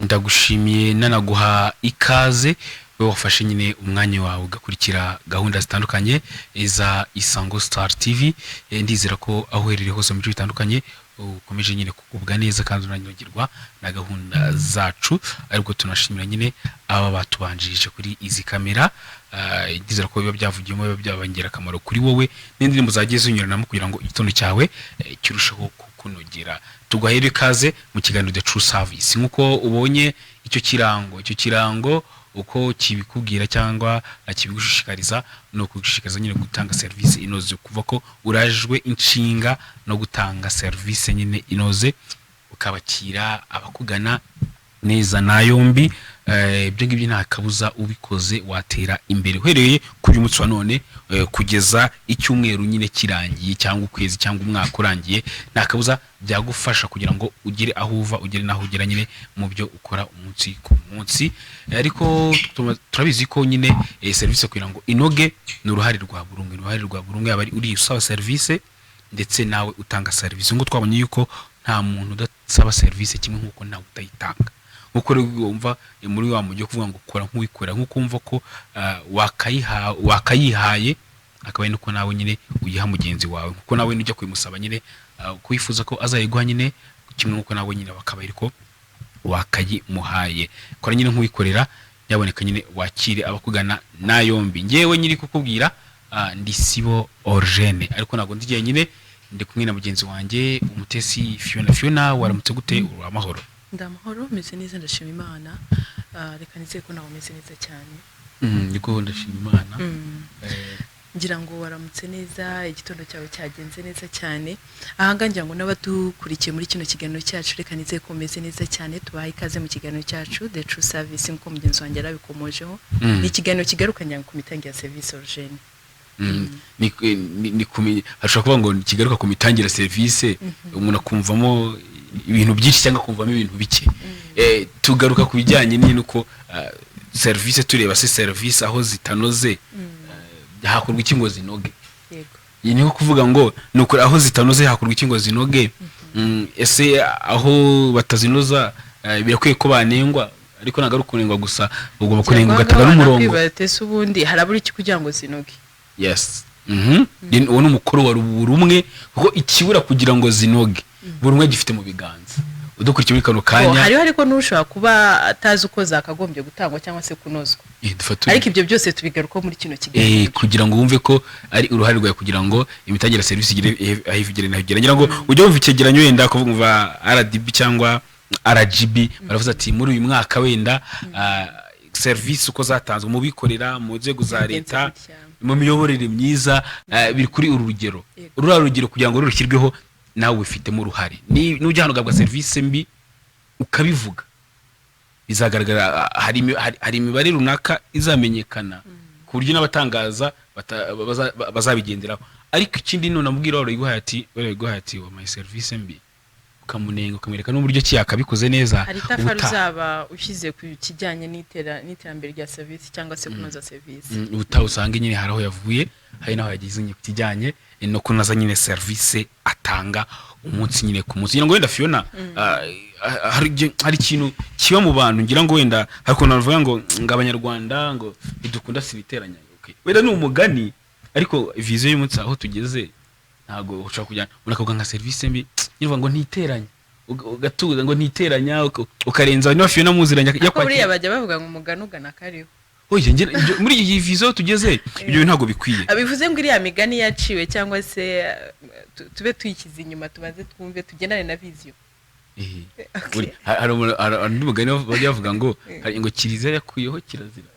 ndagushimiye nanaguha ikaze we wafashe nyine umwanya wawe ugakurikira gahunda zitandukanye za Isango Star TV. Ndizera ko aho uherereye hose mu bice bitandukanye ukomeje nyine kugubwa neza kandi unanyogirwa na gahunda zacu, ariko tunashimira nyine aba batubanjirije kuri izi kamera. Ndizera ko biba byavugiyemo biba byabangera akamaro kuri wowe n'indirimbo zagiye zinyuranamo kugira ngo igitondo cyawe kirusheho kunogera. Tugahere ikaze mu kiganiro The True Service. Nkuko ubonye icyo kirango uko kibikubwira cyangwa kibigushishikariza no kugushishikariza nyine gutanga service inoze, kuva ko urajwe inshinga no gutanga service nyine inoze, ukabakira abakugana neza na yombi. Ibyo ngibyo nta kabuza ubikoze watera imbere uhereye kuri umunsi wa none kugeza icyumweru nyine kirangiye cyangwa ukwezi cyangwa umwaka urangiye. Nta kabuza byagufasha kugira ngo ugire aho uva ugere naho ugera nyine mu byo ukora umunsi ku munsi. Ariko turabizi ko nyine service kugira ngo inoge n'uruhare rwa burungu yaba uri usaba service ndetse nawe utanga service. Ngo twabonye yuko nta muntu udasaba service kimwe nkuko nawe utayitanga. Uko wumva muri wa mujyo kuvuga ngo ukora nk'uwikorera, nkuko umva ko wakayihaye akabaye nuko nawe nyine uyiha mugenzi wawe, kuko nawe nujya kwimusaba nyine kwifuza ko azayiguha nyine kimwe nkuko nawe nyine bakabaye ko wakayimuhaye. Kora nyine nk'uwikorera yaboneka nyine wakire abakugana na yombi. Ngewe nyiri kukubwira ndi Sibo Orgene, ariko nago ndigiye nyine ndi kumwe na mugenzi wanjye Umutesi Fiona. Waramutse gute? Amahoro? Ndamahoro, meze neza ndashima Imana. Reka nize ko nawe meze neza cyane. Niko ndashima Imana. Ngira ngo waramutse neza, igitondo cyawe cyagenze neza cyane. Ahanga ngira ngo n'abadukurikiye muri kino kiganiro cyacu, reka nize ko meze neza cyane. Tubaha ikaze mu kiganiro cyacu The True Service, nko mugenzi wanjye arabikomojeho. Ni ikiganiro kigarukanya ku mitangire ya service Orgene. Ni hashobora kuvuga ngo kigaruka ku mitangire service, umuntu akumvamo ibintu byinshi cyangwa kumvamo ibintu bike. Tugaruka ku bijyanye n'uko service tureba se service aho zitanoze hakorwa iki ngo zinoge. Yego, niho kuvuga ngo nuko aho zitanoze hakorwa iki ngo zinoge. Ese aho batazinoza birakwiye ko banengwa, ariko nagaruka kunengwa gusa, ugomba kunengwa gatanga n'umurongo. Batese ubundi harabura iki kugira ngo zinoge. Yes. Uwo ni umukoro wa rumwe, kuko ikibura kugira ngo zinoge buri umwe gifite mu biganza. Udukurikiye muri kano kanya hariho ariko nushobora kuba atazi uko zakagombye gutangwa cyangwa se kunozwa. Ariko ibyo byose tubigaruka muri kino kiganiro kugira ngo wumve ko ari uruhare rwawe kugira ngo imitangire service igire ahivugire nahigera. Ngira ngo ujye wumva icyegeranyo wenda kuvuga RDB cyangwa RGB baravuze ati muri uyu mwaka wenda service uko zatanzwe mu bikorera mu nzego za leta mu miyoborere myiza biri kuri uru rugero kugira ngo rurushyirweho nawe ufitemo uruhare. Nujya hano gabwa service mbi ukabivuga bizagaragara, hari imibare runaka izamenyekana ku buryo n'abatangaza bazabigenderaho. Ariko ikindi none amubwira warayiguhaye ati wa my service mbi ukamunenga ukamwereka n'uburyo ki yakabikoze neza. Hari tafaru zaba ushyize ku kijyanye n'iterambere rya service cyangwa se kunoza service. Usanga nyine haraho yavuye, hari naho yagize nyine kujyanye no kunoza nyine service atanga umunsi nyine ku munsi. Ngira ngo wenda Fiona hari ikintu kiba mu bantu, ngira ngo wenda hariko navuga ngo Abanyarwanda ngo idukunda sibiteranya. Okay, wenda ni umugani, ariko vision y'umunsi aho tugeze ntago ushaka kujyana unakavuga nka service mbi nivuga ngo ntiteranya ugatuza ngo ntiteranya ukarenza no Fiona muziranya yakwa. Buriya bajya bavuga ngo umugani ugana kariho. Oye muri iyi vision tugeze ibyo ntago bikwiye. Abivuze ngo iriya migani yaciwe cyangwa se tube tuyikiza inyuma tubaze twumve tugendane na vision. Hari undi mugani bajya bavuga ngo ngo kiriza yakuyeho kirazira.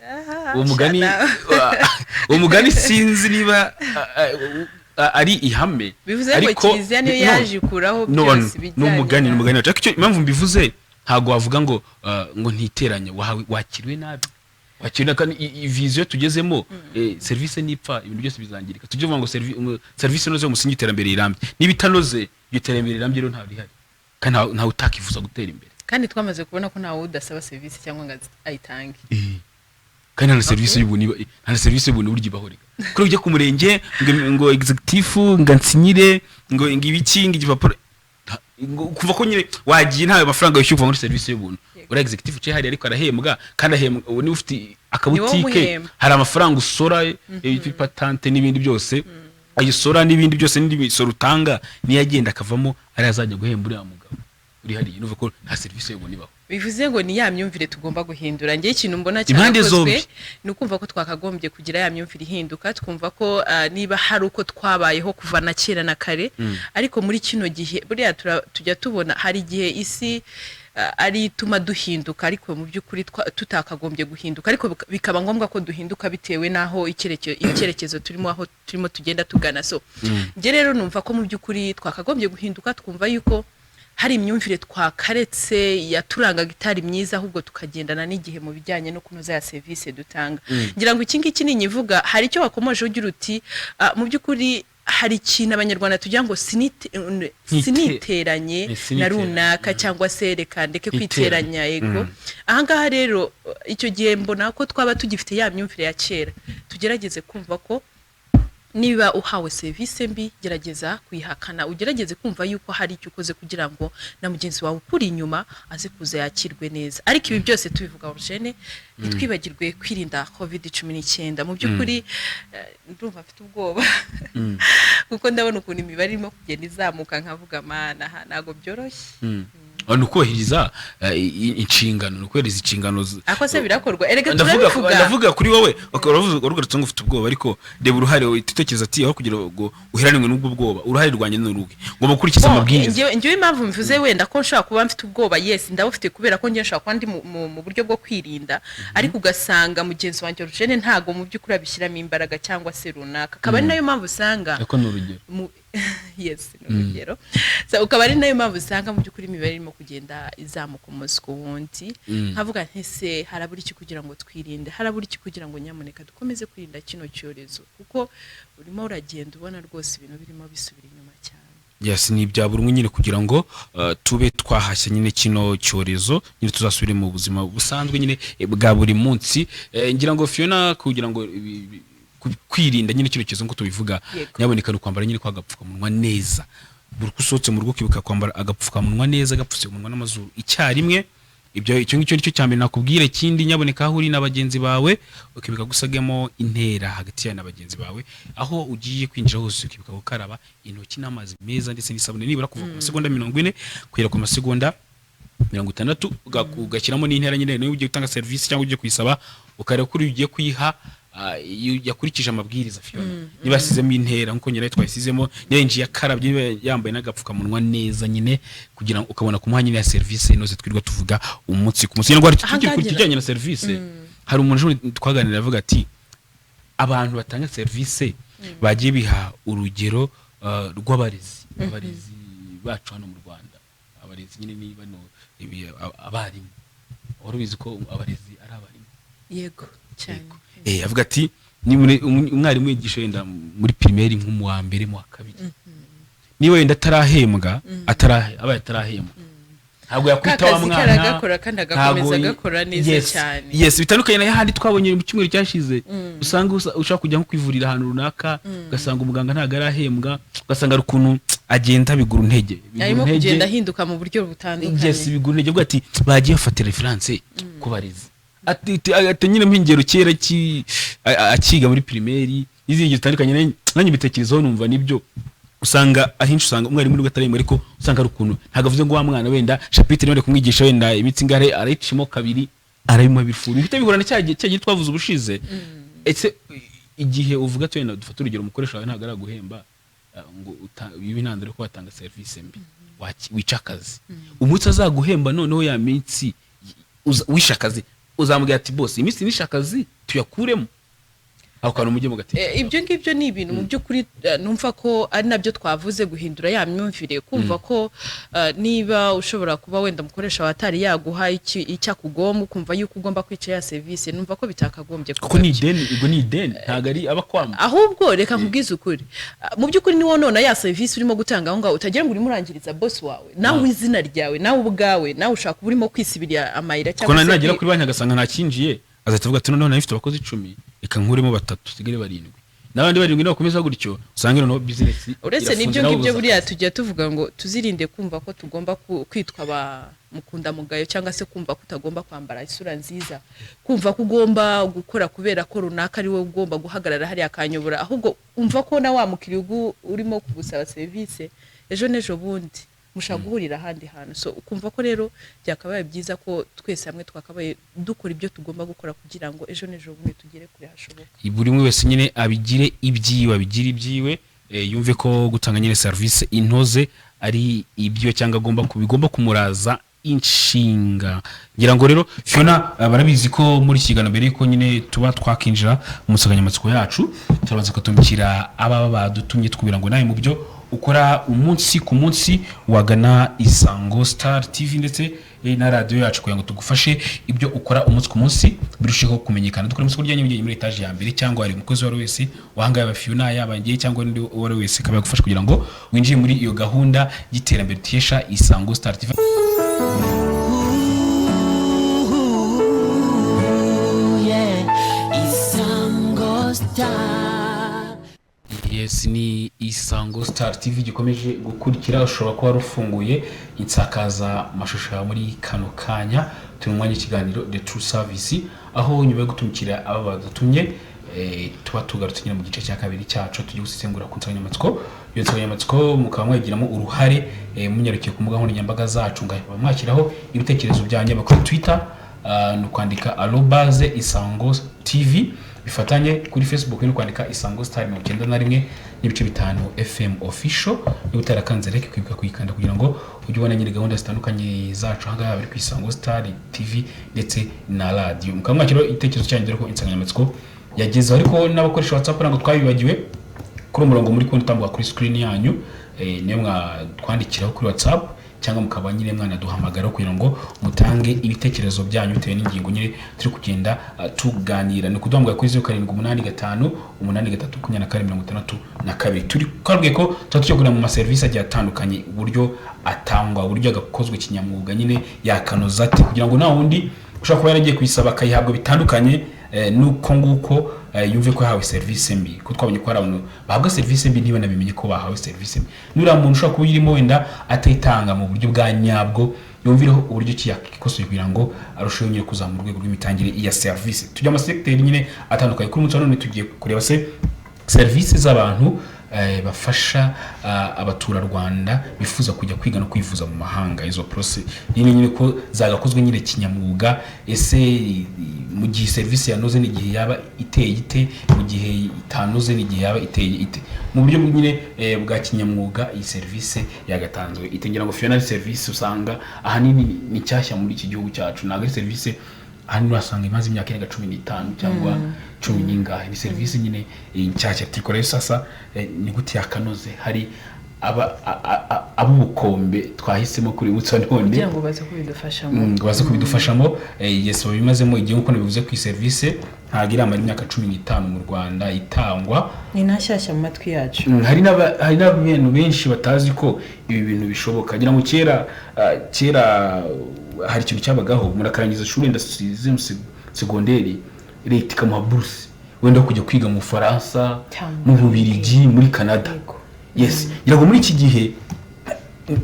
Uwo mugani sinzi niba ari ihame, ariko kiriziya niyo yaje kuraho byose bijyanye n'umugani. Ariko icyo impamvu mbivuze ntago wavuga ngo ntiteranya wakiriwe nabi. Wakiriwe kandi vision tugezemo service nipfa ibintu byose bizangirika. Tujye vuga ngo service noze umusingi iterambere irambye, nibitanoze iterambere irambye rero nta rihari kandi nta utakifuza gutera imbere. Kandi twamaze kubona ko ntawe udasaba service cyangwa ngo ayitange. Kandi nta service y'ubuntu buryo bahoreka. Kuri ujye ku murenge ngo executive ngo nsinyire ngo ibiki ngigipapuro kuva ko nyine wagiye ntawe mafaranga yishyuye kuva muri serivisi y'ubuntu uri executive chair hari ariko arahembwa kandi ahembwa ni ufite akabutike hari amafaranga usora patante n'ibindi byose ayisora n'ibindi byose n'indi misoro utanga niyo agenda akavamo ari azajya guhemba uriya mugabo uri hariya nuvuga ko nta serivisi y'ubuntu ibaho bivuze ngo ni ya myumvire tugomba guhindura ngiye ikintu mbona cyakozwe ni ukumva ko twakagombye kugira ya myumvire ihinduka twumva ko niba hari uko twabayeho kuva na kera na kare ariko muri kino gihe buriya tujya tubona hari igihe isi ari ituma duhinduka ariko mu by'ukuri tutakagombye guhinduka ariko bikaba ngombwa ko duhinduka bitewe naho icyerekezo turimo aho turimo tugenda tugana so nge rero numva ko mu by'ukuri twakagombye guhinduka twumva yuko hari imyumvire twakaretse yaturangaga itari myiza ahubwo tukagendana n'igihe mu bijyanye no kunoza ya service dutanga ngira ngo iki ngiki ninyivuga hari icyo wakomoje ugira uti mu by'ukuri hari ikintu abanyarwanda tugira ngo siniteranye na runaka cyangwa se reka ndeke kwiteranya yego ahangaha rero icyo gihe mbona ko twaba tugifite ya myumvire ya kera tugerageze kumva ko niba uhawe service mbi gerageza kuyihakana ugerageze kumva yuko hari icyo ukoze kugira ngo na mugenzi wawe ukuri inyuma aze kuza yakirwe neza ariko ibi byose tubivuga urujene nitwibagirwe kwirinda covid-19 mu by'ukuri ndumva mfite ubwoba kuko ndabona ukuntu imibare irimo kugenda izamuka nkavuga mana ntago byoroshye nukubahiriza inshingano nukubahiriza inshingano ako se birakorwa erega turabivuga ndavuga kuri wowe urugarutse ngo ufite ubwoba ariko reba uruhare itekereza ati aho kugira ngo uheranwe n'ubwo bwoba uruhare rwanjye n'uruge ngo mukurikize amabwiriza ngiye impamvu mvuze wenda ko nshaka kuba mfite ubwoba yes ndabufite kubera ko ngiye nshaka kwandi mu buryo bwo kwirinda ariko ugasanga mugenzi wanjye Eugene ntago mu by'ukuri abishyiramo imbaraga cyangwa se runaka kaba ari nayo mpamvu usanga ariko n'urugero yes n'urugero so ukaba ari nayo mpamvu usanga mu by'ukuri imibare irimo kugenda izamuka umunsi ku wundi nkavuga ntese harabura iki kugira ngo twirinde harabura iki kugira ngo nyamuneka dukomeze kwirinda kino cyorezo kuko urimo uragenda ubona rwose ibintu birimo bisubira inyuma cyane yes ni bya buri nyine kugira ngo tube twahashya nyine kino cyorezo nyine tuzasubire mu buzima busanzwe nyine bwa buri munsi ngira ngo Fiona kugira ngo kwirinda nyine kino cyorezo ngo tubivuga nyaboneka no kwambara nyine kwagapfukamunwa neza buri kusotse mu rugo kibuka kwambara agapfukamunwa neza gapfutse umunwa n'amazuru icyarimwe ibyo icyo ngicyo nicyo cyambere nakubwire kindi nyaboneka aho uri n'abagenzi bawe ukibika gusagamo intera hagati ya n'abagenzi bawe aho ugiye kwinjira hose ukibika gukaraba intoki n'amazi meza ndetse n'isabune nibura kuva ku masegonda 40 kugera ku masegonda 60 ugashyiramo n'intera nyine niyo ugiye gutanga service cyangwa ugiye kuyisaba ukareba kuri ugiye kuyiha yakurikije amabwiriza Fiona nibasizemo intera nkuko nyine twayisizemo nyenji yakarabye yambaye n'agapfukamunwa neza nyine kugira ngo ukabona kumuha nyine ya service inoze twirwa tuvuga umunsi ku munsi ngo tugiye kujyanye na service hari umuntu twaganira avuga ati abantu batanga service bagiye biha urugero rw'abarezi bacu hano mu Rwanda abarezi nyine ni bano abarimu warubizi ko abarezi ari abarimu yego cyane avuga ati ni umwarimu yigisha yenda muri primaire nk'umu wa mbere mu wa kabiri niba yenda atarahembwa abaye atarahembwa ntabwo yakwita wa mwana karagakora kandi agakomeza gakora neza cyane yes bitandukanye na handi twabonye mu cyumweru cyashize usanga ushaka kujya nko kwivurira ahantu runaka ugasanga umuganga ntago arahembwa ugasanga ari ukuntu agenda bigura intege arimo kugenda ahinduka mu buryo butandukanye yes bigura intege bwo ati bagiye bafata reference kubarezi ati nyine mpingero kera akiga muri primaire izingiro zitandukanye nanjye bitekerezaho numva nibyo usanga ahinshi usanga umwarimu muri gatarimo ariko usanga ari ukuntu ntago avuze ngo wa mwana wenda chapitre none kumwigisha wenda imitsi ngare arayicimo kabiri arayimo bifuru bite bihura na cyagiye twavuze ubushize etse igihe uvuga twenda dufata urugero umukoresha wawe ntago araguhemba ngo ibi ntandare ko watanga service mbi wicakazi umutsi azaguhemba noneho ya mitsi wishakazi uzambwira ati boss iminsi nishakazi tuyakuremo aho kantu mujye mugati ibyo ngibyo ni ibintu mu by'ukuri numva ko ari nabyo twavuze guhindura ya myumvire kumva ko niba ushobora kuba wenda mukoresha watari yaguha icyakugomba kumva yuko ugomba kwica ya service numva ko bitakagombye kuko ni ideni ntago ari abakwamba ahubwo reka nkubwize ukuri mu by'ukuri ni wonona ya service urimo gutanga aho ngaho utagira ngo urimo urangiriza boss wawe nawe izina ryawe nawe ubwawe nawe ushaka urimo kwisibirira amayira cyangwa se nagira kuri banki agasanga ntakinjiye azahita avuga ati noneho nafite abakozi 10 reka nkuremo 3 sigire 7 n'abandi barindwi bakomeza gutyo usanga no business uretse n'ibyo ngibyo buriya tujya tuvuga ngo tuzirinde kumva ko tugomba kwitwa mukunda mugayo cyangwa se kumva ko utagomba kwambara isura nziza, kumva ko ugomba gukora kubera ko runaka ari wowe ugomba guhagarara hari akanyobora, ahubwo umva ko na wa mukiriya urimo kugusaba service ejo nejo bundi mushaka guhurira ahandi hantu. So ukumva ko rero byakabaye byiza ko twese hamwe twakabaye dukora ibyo tugomba gukora kugira ngo ejo nejo bundi tugere kure hashoboka. Buri umwe wese nyine abigire ibyiwe yumve ko gutanga nyine service intoze ari ibyo cyangwa bigomba kumuraza inshinga. Ngira ngo rero Fiona barabizi ko muri kigano mbere ko nyine tuba twakinjira mu nsanganyamatsiko yacu turabanza kutumikira ababa badutumye twubira ngo nawe mu byo ukora umunsi ku munsi wagana Isango Star TV ndetse na radio yacu kugira ngo tugufashe ibyo ukora umunsi ku munsi birushijeho kumenyekana. Dukora umunsi kurya muri etage ya mbere cyangwa ari umukozi wari wese wahanga yaba Fiona yabangiye cyangwa ndi wari wese kabaye gufasha kugira ngo winjiye muri iyo gahunda y'iterambere tiyesha Isango Star TV. Yes, ni Isango Star TV gikomeje gukurikira. Ushobora kuba rufunguye insakaza mashusho muri kano kanya tumwanya ikiganiro The True Service, aho nyuma yo gutumikira aba badutumye tuba tugarutse nyine mu gice cya kabiri cyacu tugiye gusesengura ku nsanganyamatsiko. Iyo nsanganyamatsiko mukaba mwagiramo uruhare munyarukiye ku mbuga nkoranyambaga zacu ngaheba mwakiraho ibitekerezo byanyu bakuri Twitter no kwandika @isango TV, bifatanye kuri Facebook no kwandika Isango Star 91 n'ibice 5 FM official. Ni utarakanze reke kwibuka kuyikanda kugira ngo ujye ubona nyine gahunda zitandukanye zacu hanga bari ku Isango Star TV ndetse na radio. Mukamwakiro itekerezo cyanyu dore ko insanganyamatsiko yageze, ariko n'abakoresha WhatsApp nango twabibagiwe kuri umurongo muri konti tambuka kuri screen yanyu niyo mwatwandikiraho kuri WhatsApp cyangwa mukaba nyine mwana duhamagara kugira ngo mutange ibitekerezo byanyu bitewe n'ingingo nyine turi kugenda tuganira. Ni kuduhamagara kuri 0785 83 turi kwabwiye ko tutacyo mu maservice agiye atandukanye, uburyo atangwa, uburyo agakozwe kinyamwuga nyine yakanoza ati kugira ngo nta wundi ushaka kuba yaragiye kwisaba kayihabwa bitandukanye nuko nguko yumve ko hawe service mbi, ko twabonye ko abantu bahabwa service mbi niba nabimenye ko bahawe service mbi. Nura muntu ushaka kuyirimo wenda atayitanga mu buryo bwa nyabwo, yumvireho uburyo kikosoye kugira ngo arusheho nyine kuzamura urwego rw'imitangire ya service. Tujya mu secteur nyine atandukanye. Kuri mutso none tugiye kureba service z'abantu bafasha abatura Rwanda bifuza kujya kwiga no kwivuza mu mahanga. Izo process nyine ko zagakozwe nyine kinyamwuga. Ese mu gihe service yanoze ni gihe yaba iteye ite, mu gihe itanoze ni gihe yaba iteye ite, mu buryo nyine bwa kinyamwuga iyi service yagatanzwe itengera ngo Fiona service usanga ahanini ni cyashya muri iki gihugu cyacu. Naga service ahanini urasanga imaze imyaka 15 cyangwa 10 n'ingahe. Ni service nyine cyashya tikore sasa ni gute yakanoze. Hari abubukombe twahisemo kuri mutso none kugira ngo baze kubidufashamo. Yes, babimazemo igihe uko bivuze ku service ntagira amara imyaka 15 mu Rwanda itangwa, ni nashyashya mu matwi yacu. Hari n'abantu benshi batazi ko ibi bintu bishoboka. Gira ngo kera hari ikintu cyabagaho murakarangiza shuri ndasize segonderi leta ikamuha bourse wenda kujya kwiga mu Faransa, mu Bubiligi, muri Canada. Yes, irago muri iki gihe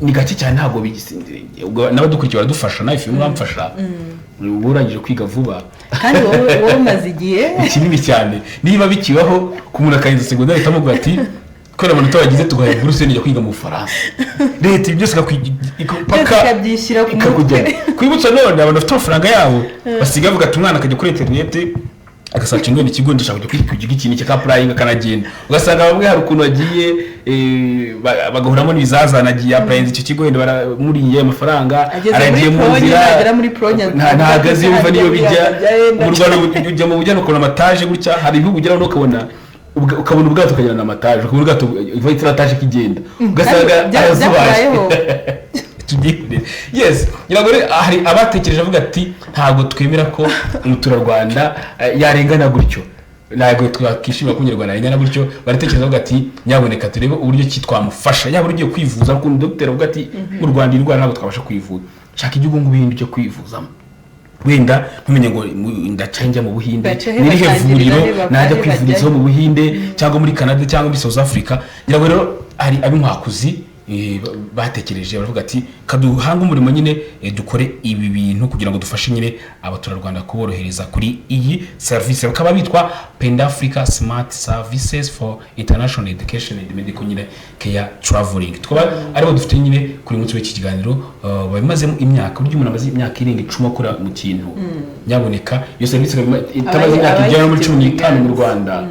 ni gake cyane ntabwo bigisindire. N'abadukurikiye baradufasha nawe Fiona mwamfasha urangije kwiga vuba kandi wowe umaze igihe kinini cyane. Niba bikibaho ku muntu akarinza segondari itamugo ati ko abantu tabagize tugaye buruse n'ijya kwiga mu Faransa, leta byose paka byishyira ku mutwe kwibutsa none abantu bafite amafaranga yabo basiga bavuga ati umwana akajya kuri internet agasaca ingwe n'ikigo ndashaka kujya kwiga ikintu cya applying kanagenda, ugasanga bamwe hari ukuntu bagiye bagahuramo n'ibizazana agiye applying icyo kigo wenda muriye amafaranga aragiye mu nzira ntagaze yumva niyo bijya mu Rwanda ujya mu bujyano ukona amataje gutya. Hari ibihugu ugera no ukabona ubwato ukagera na amataje, ukabona ubwato ivayitira ataje kigenda ugasanga arazubaye tugire. Yes, nyagore hari abatekereje avuga ati ntago twemera ko umutura Rwanda yarengana gutyo, ntago twakishima kunyarwanda yarengana gutyo. Baratekereza avuga ati nyaboneka turebe uburyo kitwamufasha, yaba ugiye kwivuza ko docteur avuga ati mu Rwanda indwara ntabwo twabasha kwivuza, shaka igihugu ngo ibintu cyo kwivuzamo. wenda ntumenye ngo ndacanja mu Buhinde Bacehe nirihe batangirira vuriro he, najya bavahe kwivurizaho mu Buhinde cyangwa muri Canada cyangwa muri South Africa ngira ngo rero ari ab'inkwakuzi batekereje baravuga ati kaduhanga umurimo nyine dukore ibi bintu kugira ngo dufashe nyine abaturarwanda kuborohereza kuri iyi service bakaba bitwa Penda Africa Smart Services for International Education and Medical nyine care traveling tukaba aribo dufite nyine kuri munsi w'iki kiganiro babimazemo imyaka buryo umuntu amaze imyaka irenga 10 akora mu kintu nyaboneka iyo service itabaze imyaka igera muri 15 mu Rwanda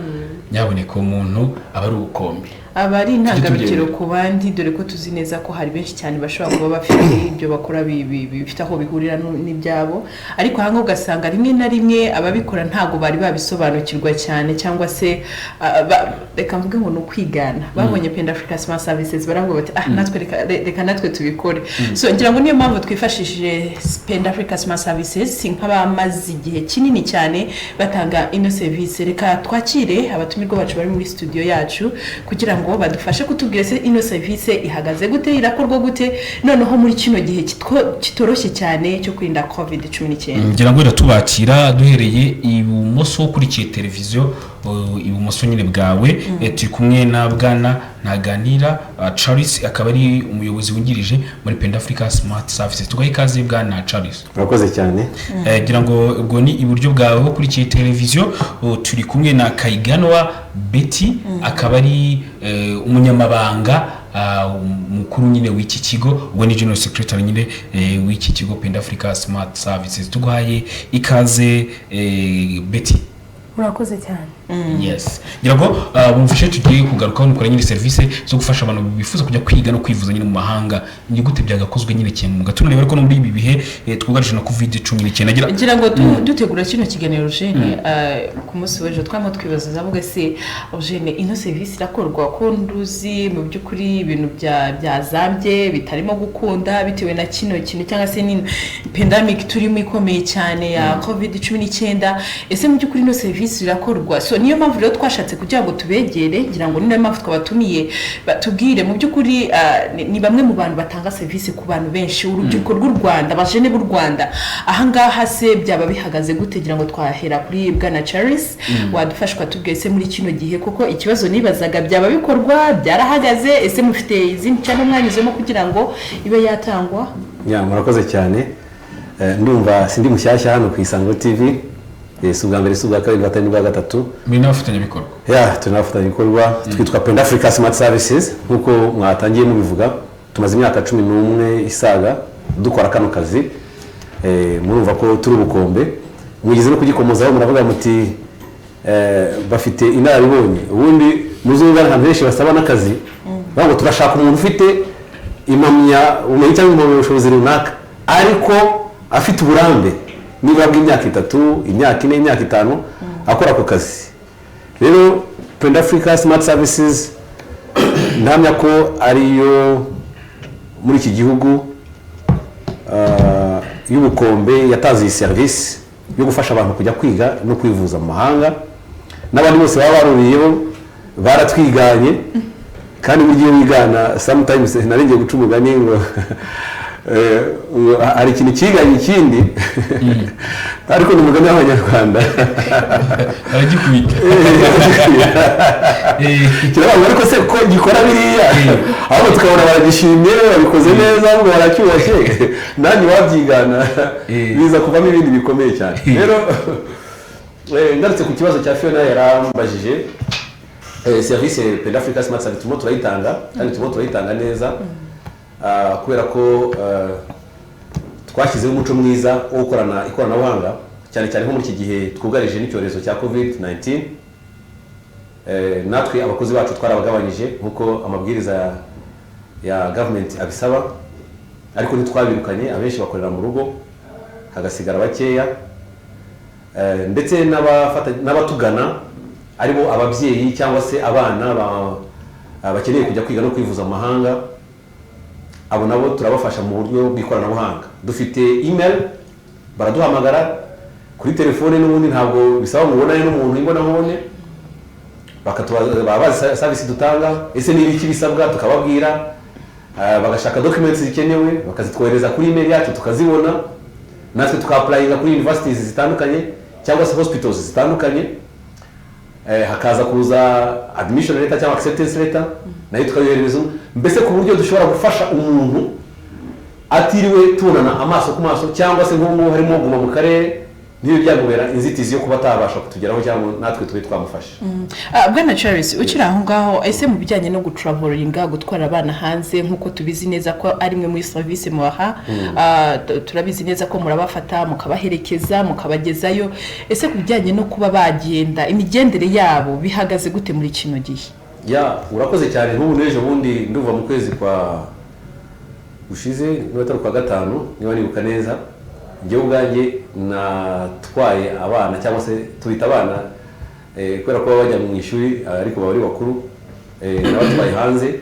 nyaboneka umuntu aba ari ubukombe abari intangarugero ku bandi dore ko tuzi neza ko hari benshi cyane bashobora kuba bafite ibyo bakora bifite aho bihurira n'ibyabo ariko hanga ugasanga rimwe na rimwe ababikora ntago bari babisobanukirwa cyane cyangwa se reka mvuge ngo n'ukwigana babonye Penda Africa Smart Services baravuga bati natwe reka natwe tubikore so ngira ngo niyo mpamvu twifashishije Penda Africa Smart Services nk'abamaze igihe kinini cyane batanga ino service reka twakire abatumirwa bacu bari muri studio yacu kugira ngo badufashe kutubwira se ino service ihagaze gute irakorwa gute noneho muri kino gihe kitoroshye cyane cyo kwirinda COVID-19 ngira ngo iratubakira duhereye ibumoso kuri televiziyo ibumoso nyine bwawe turi kumwe na bwana Ntaganira Charles akaba ari umuyobozi wungirije muri Penda Africa Smart Services tugaye ikaze bwana Charles urakoze cyane ngira ngo ubwo ni iburyo bwawe kuri televiziyo turi kumwe na Kayiganwa Betty akaba ari umunyamabanga mukuru nyine w'iki kigo ubwo ni General Secretary nyine w'iki kigo Penda Africa Smart Services tugaye ikaze Betty urakoze cyane yes ngira ngo bumfashe tugiye kugaruka n'ukora nyine service zo gufasha abantu bifuza kujya kwiga no kwivuza nyine mu mahanga ni gute byagakozwe nyine cyane mu gatunire bariko no muri ibi bihe twugarije na COVID-19 ngira ngo dutegura kino kiganiro Eugene ku munsi w'ejo twamo twibaza zavuga se Eugene ino service irakorwa ko nduzi mu byukuri ibintu bya zambye bitarimo gukunda bitewe na kino kintu cyangwa se ni pandemic turimo ikomeye cyane ya COVID-19 ese mu byukuri ino service irakorwa so niyo mpamvu rero twashatse kugira ngo tubegere ngira ngo niyo mpamvu twabatumiye batubwire mu byukuri ni bamwe mu bantu batanga service ku bantu benshi urubyiruko rw'u Rwanda abajene b'u Rwanda ahangaha se byaba bihagaze gute ngira ngo twahera kuri bwana Charles wadufashwa tubwire se muri kino gihe kuko ikibazo nibazaga byaba bikorwa byarahagaze ese mufite izindi cyane mwanyuzemo kugira ngo ibe yatangwa murakoze cyane ndumva sindi mushyashya hano ku Isango TV ubwa mbere ubwa kabiri gatanu bwa gatatu muri nafatanya bikorwa tunafatanya bikorwa twitwa Penda Africa Smart Services nkuko mwatangiye mubivuga tumaze imyaka 11 isaga dukora kano kazi murumva ko turi ubukombe mugize no kugikomozaho muravuga muti bafite inaribonye ubundi muzungana ahantu henshi basaba n'akazi bavuga turashaka umuntu ufite impamya umenye cyangwa ubushobozi runaka ariko afite uburambe niba bw'imyaka 3 imyaka 4 imyaka 5 akora ku kazi rero Penda Africa Smart Services ndamya ko ariyo muri iki gihugu y'ubukombe yataze iyi service yo gufasha abantu kujya kwiga no kwivuza mu mahanga n'abandi bose baba baruriyeho baratwiganye kandi buryo wigana sometimes naringiye guca umugani ngo hari ikintu kiganye ikindi ariko n'umugani w'Abanyarwanda aragikubita kirabona ariko se ko gikora biriya aho tukabona baragishimye babikoze neza ahubwo baracyubashye nanjye wabyigana biza kuvamo ibindi bikomeye cyane rero ngarutse ku kibazo cya Fiona yarambajije service Penda Africa Smart Services tumo turayitanga kandi tumo turayitanga neza kubera ko twashyizeho umuco mwiza wo gukorana ikoranabuhanga cyane cyane nko muri iki gihe twugarije n'icyorezo cya COVID-19 natwe abakozi bacu twarabagabanyije nkuko amabwiriza ya government abisaba ariko ntitwabirukanye abenshi bakorera mu rugo hagasigara bakeya ndetse n'abatugana aribo ababyeyi cyangwa se abana bakeneye kujya kwiga no kwivuza mu mahanga abo nabo turabafasha mu buryo bw'ikoranabuhanga dufite email baraduhamagara kuri telefone n'ubundi ntabwo bisaba mubonane n'umuntu imbona nkubone bakatubaza service dutanga ese niba iki bisabwa tukababwira bagashaka documents zikenewe bakazitwohereza kuri email yacu tukazibona natwe tukapurayinga kuri universities zitandukanye cyangwa se hospitals zitandukanye, hakaza kuza admission letter cyangwa acceptance letter nayo tukayohereza, mbese ku buryo dushobora gufasha umuntu atiriwe tubonana amaso ku maso, cyangwa se nk'ubu harimo guma mu karere niyo byagubera inzitizi yo kuba atabasha kutugeraho cyangwa natwe tube twamufasha. Bwana Charles, ukiri aho ngaho ese mu bijyanye no gutravelinga gutwara abana hanze nk'uko tubizi neza ko ari mwe muri service mubaha, turabizi neza ko murabafata mukabaherekeza mukabagezayo, ese ku bijyanye no kuba bagenda imigendere yabo bihagaze gute muri kino gihe? Urakoze cyane. Nk'ubu n'ejo bundi nduva mu kwezi kwa ushize n'atari kwa gatanu niba nibuka neza, njye ubwanjye natwaye abana cyangwa se tubita abana kubera ko bajya mu ishuri ariko baba ari bakuru, n'abatwaye hanze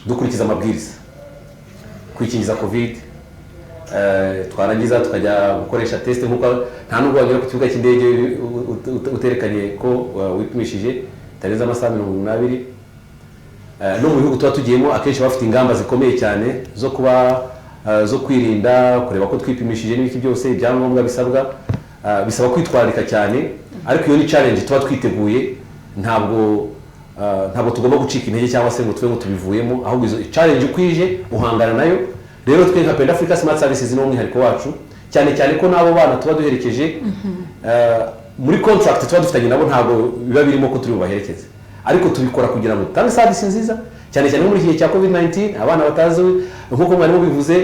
dukurikiza amabwiriza kwikingiza covid, twarangiza tukajya gukoresha test nk'uko nta nubwo wagera ku kibuga cy'indege uterekanye ko wipimishije tarenze amasaha 20. No mu bihugu tuba tugiyemo akenshi bafite ingamba zikomeye cyane zo kuba zo kwirinda, kureba ko twipimishije n'ibiki byose ibyangombwa bisaba kwitwararika cyane, ariko iyo ni challenge tuba twiteguye, ntabwo tugomba gucika intege cyangwa se ngo tube ngo tubivuyemo, ahubwo izo challenge ukwije uhangana nayo. Rero twe nka Penda Africa Smart Services ni umwihariko wacu, cyane cyane ko n'abo bana tuba duherekeje muri contract tuba dufitanye nabo, ntabwo biba birimo ko turi bubaherekeze, ariko tubikora kugira ngo tange service nziza, cyane cyane muri iki gihe cya covid-19 abana batazi nk'uko mwarimu bivuze,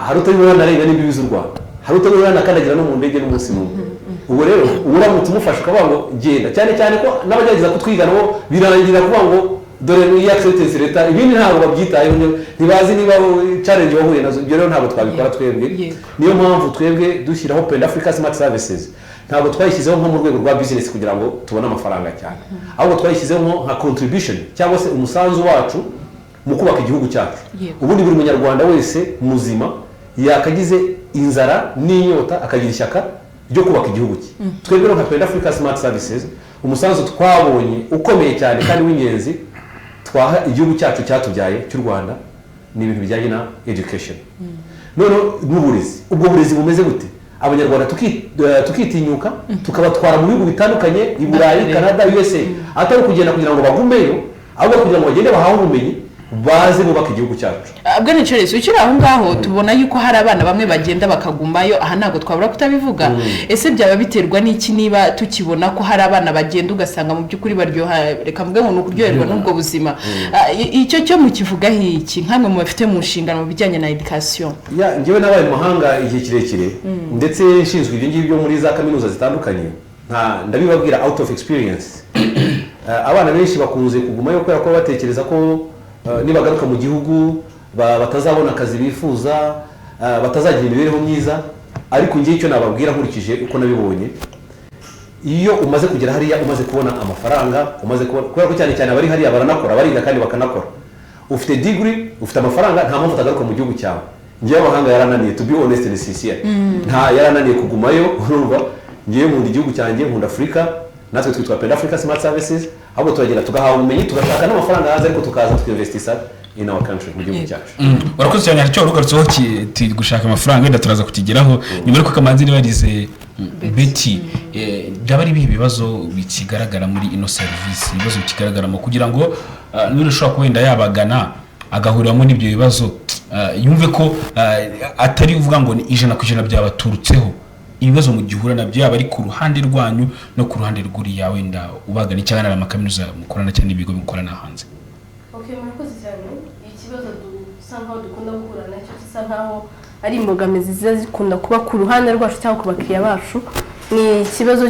hari utabibona narenga n'imbibi z'u Rwanda, hari utabibona nakandagira no mu ndege n'umunsi n'umwe. Ubwo rero uramutse umufasha ukavuga ngo genda, cyane cyane ko n'abagerageza kutwiga nabo birangira kuvuga ngo dore ni acceptance letter, ibindi ntabwo babyitayeho, ntibazi niba challenge wahuye nazo. Ibyo rero ntabwo twabikora twebwe, niyo mpamvu twebwe dushyiraho Penda Africa Smart Services ntabwo twayishyizeho nko mu rwego rwa business kugira ngo tubone amafaranga cyane, ahubwo twayishyizeho nka contribution cyangwa se umusanzu wacu mu kubaka igihugu cyacu. Ubundi buri munyarwanda wese muzima yakagize inzara n'inyota akagira ishyaka ryo kubaka igihugu cye. Twebwe nka Penda Africa Smart Services umusanzu twabonye ukomeye cyane kandi w'ingenzi twaha igihugu cyacu cyatubyaye cy'u Rwanda ni ibintu bijyanye na education, none n'uburezi. Ubwo burezi bumeze gute? Abanyarwanda tukitinyuka tukabatwara mu bihugu bitandukanye, i Burayi, Canada, USA, atari kugenda kugira ngo bagumeyo, ahubwo kugira ngo bagende bahawe ubumenyi baze bubaka igihugu cyacu. Bwana Charles, ukiri aho ngaho tubona yuko hari abana bamwe bagenda bakagumayo, aha ntabwo twabura kutabivuga. Ese byaba biterwa n'iki niba tukibona ko hari abana bagenda ugasanga mu by'ukuri baryoha, reka mvuge ngo nukuryoherwa n'ubwo buzima? Icyo cyo mukivugaho iki nkamwe mu bafite mu nshingano mu bijyanye na education? Ngewe nabaye mu mahanga igihe kirekire, ndetse nshinzwe ibyo ngibyo muri za kaminuza zitandukanye, ndabibabwira out of experience. Abana benshi bakunze kugumayo kubera ko batekereza ko nibagaruka mu gihugu batazabona akazi bifuza, batazagira imibereho myiza. Ariko ngiye icyo nababwira nkurikije uko nabibonye, iyo umaze kugera hariya umaze kubona amafaranga, umaze kubera ko cyane cyane abari hariya baranakora, bariga kandi bakanakora, ufite degree, ufite amafaranga, nta mpamvu utagaruka mu gihugu cyawe. Ngiye amahanga yarananiye, to be honest and sincere, nta yarananiye kugumayo. Urumva ngiye nkunda igihugu cyanjye, nkunda Afrika, natwe twitwa Penda Africa Smart Services, ahubwo turagenda tugahawa ubumenyi, tugashaka n'amafaranga hanze, ariko tukaza tukinvestisa in our country, mu gihugu cyacu. Urakoze cyane. Hari cyo urugarutseho gushaka amafaranga, wenda turaza kukigeraho nyuma, ariko kamanzi barize Betty, byaba ari ibibazo bikigaragara muri ino service, ibibazo bikigaragaramo kugira ngo n'urashobora kuwenda yabagana agahuriramo n'ibyo bibazo, yumve ko atari uvuga ngo ni 100% byabaturutseho. Ibibazo mu gihura nabyo yaba ari ku ruhande rwanyu no ku ruhande rw'uriya wenda ubagana cyangwa amakaminuza mukorana cyane ibigo bikorana hanze. Murakoze cyane. Ikibazo dusanga dukunda guhura nacyo gisa nkaho ari imbogamizi zikunda kuba ku ruhande rwacu cyangwa ku bakiriya bacu, ni ikibazo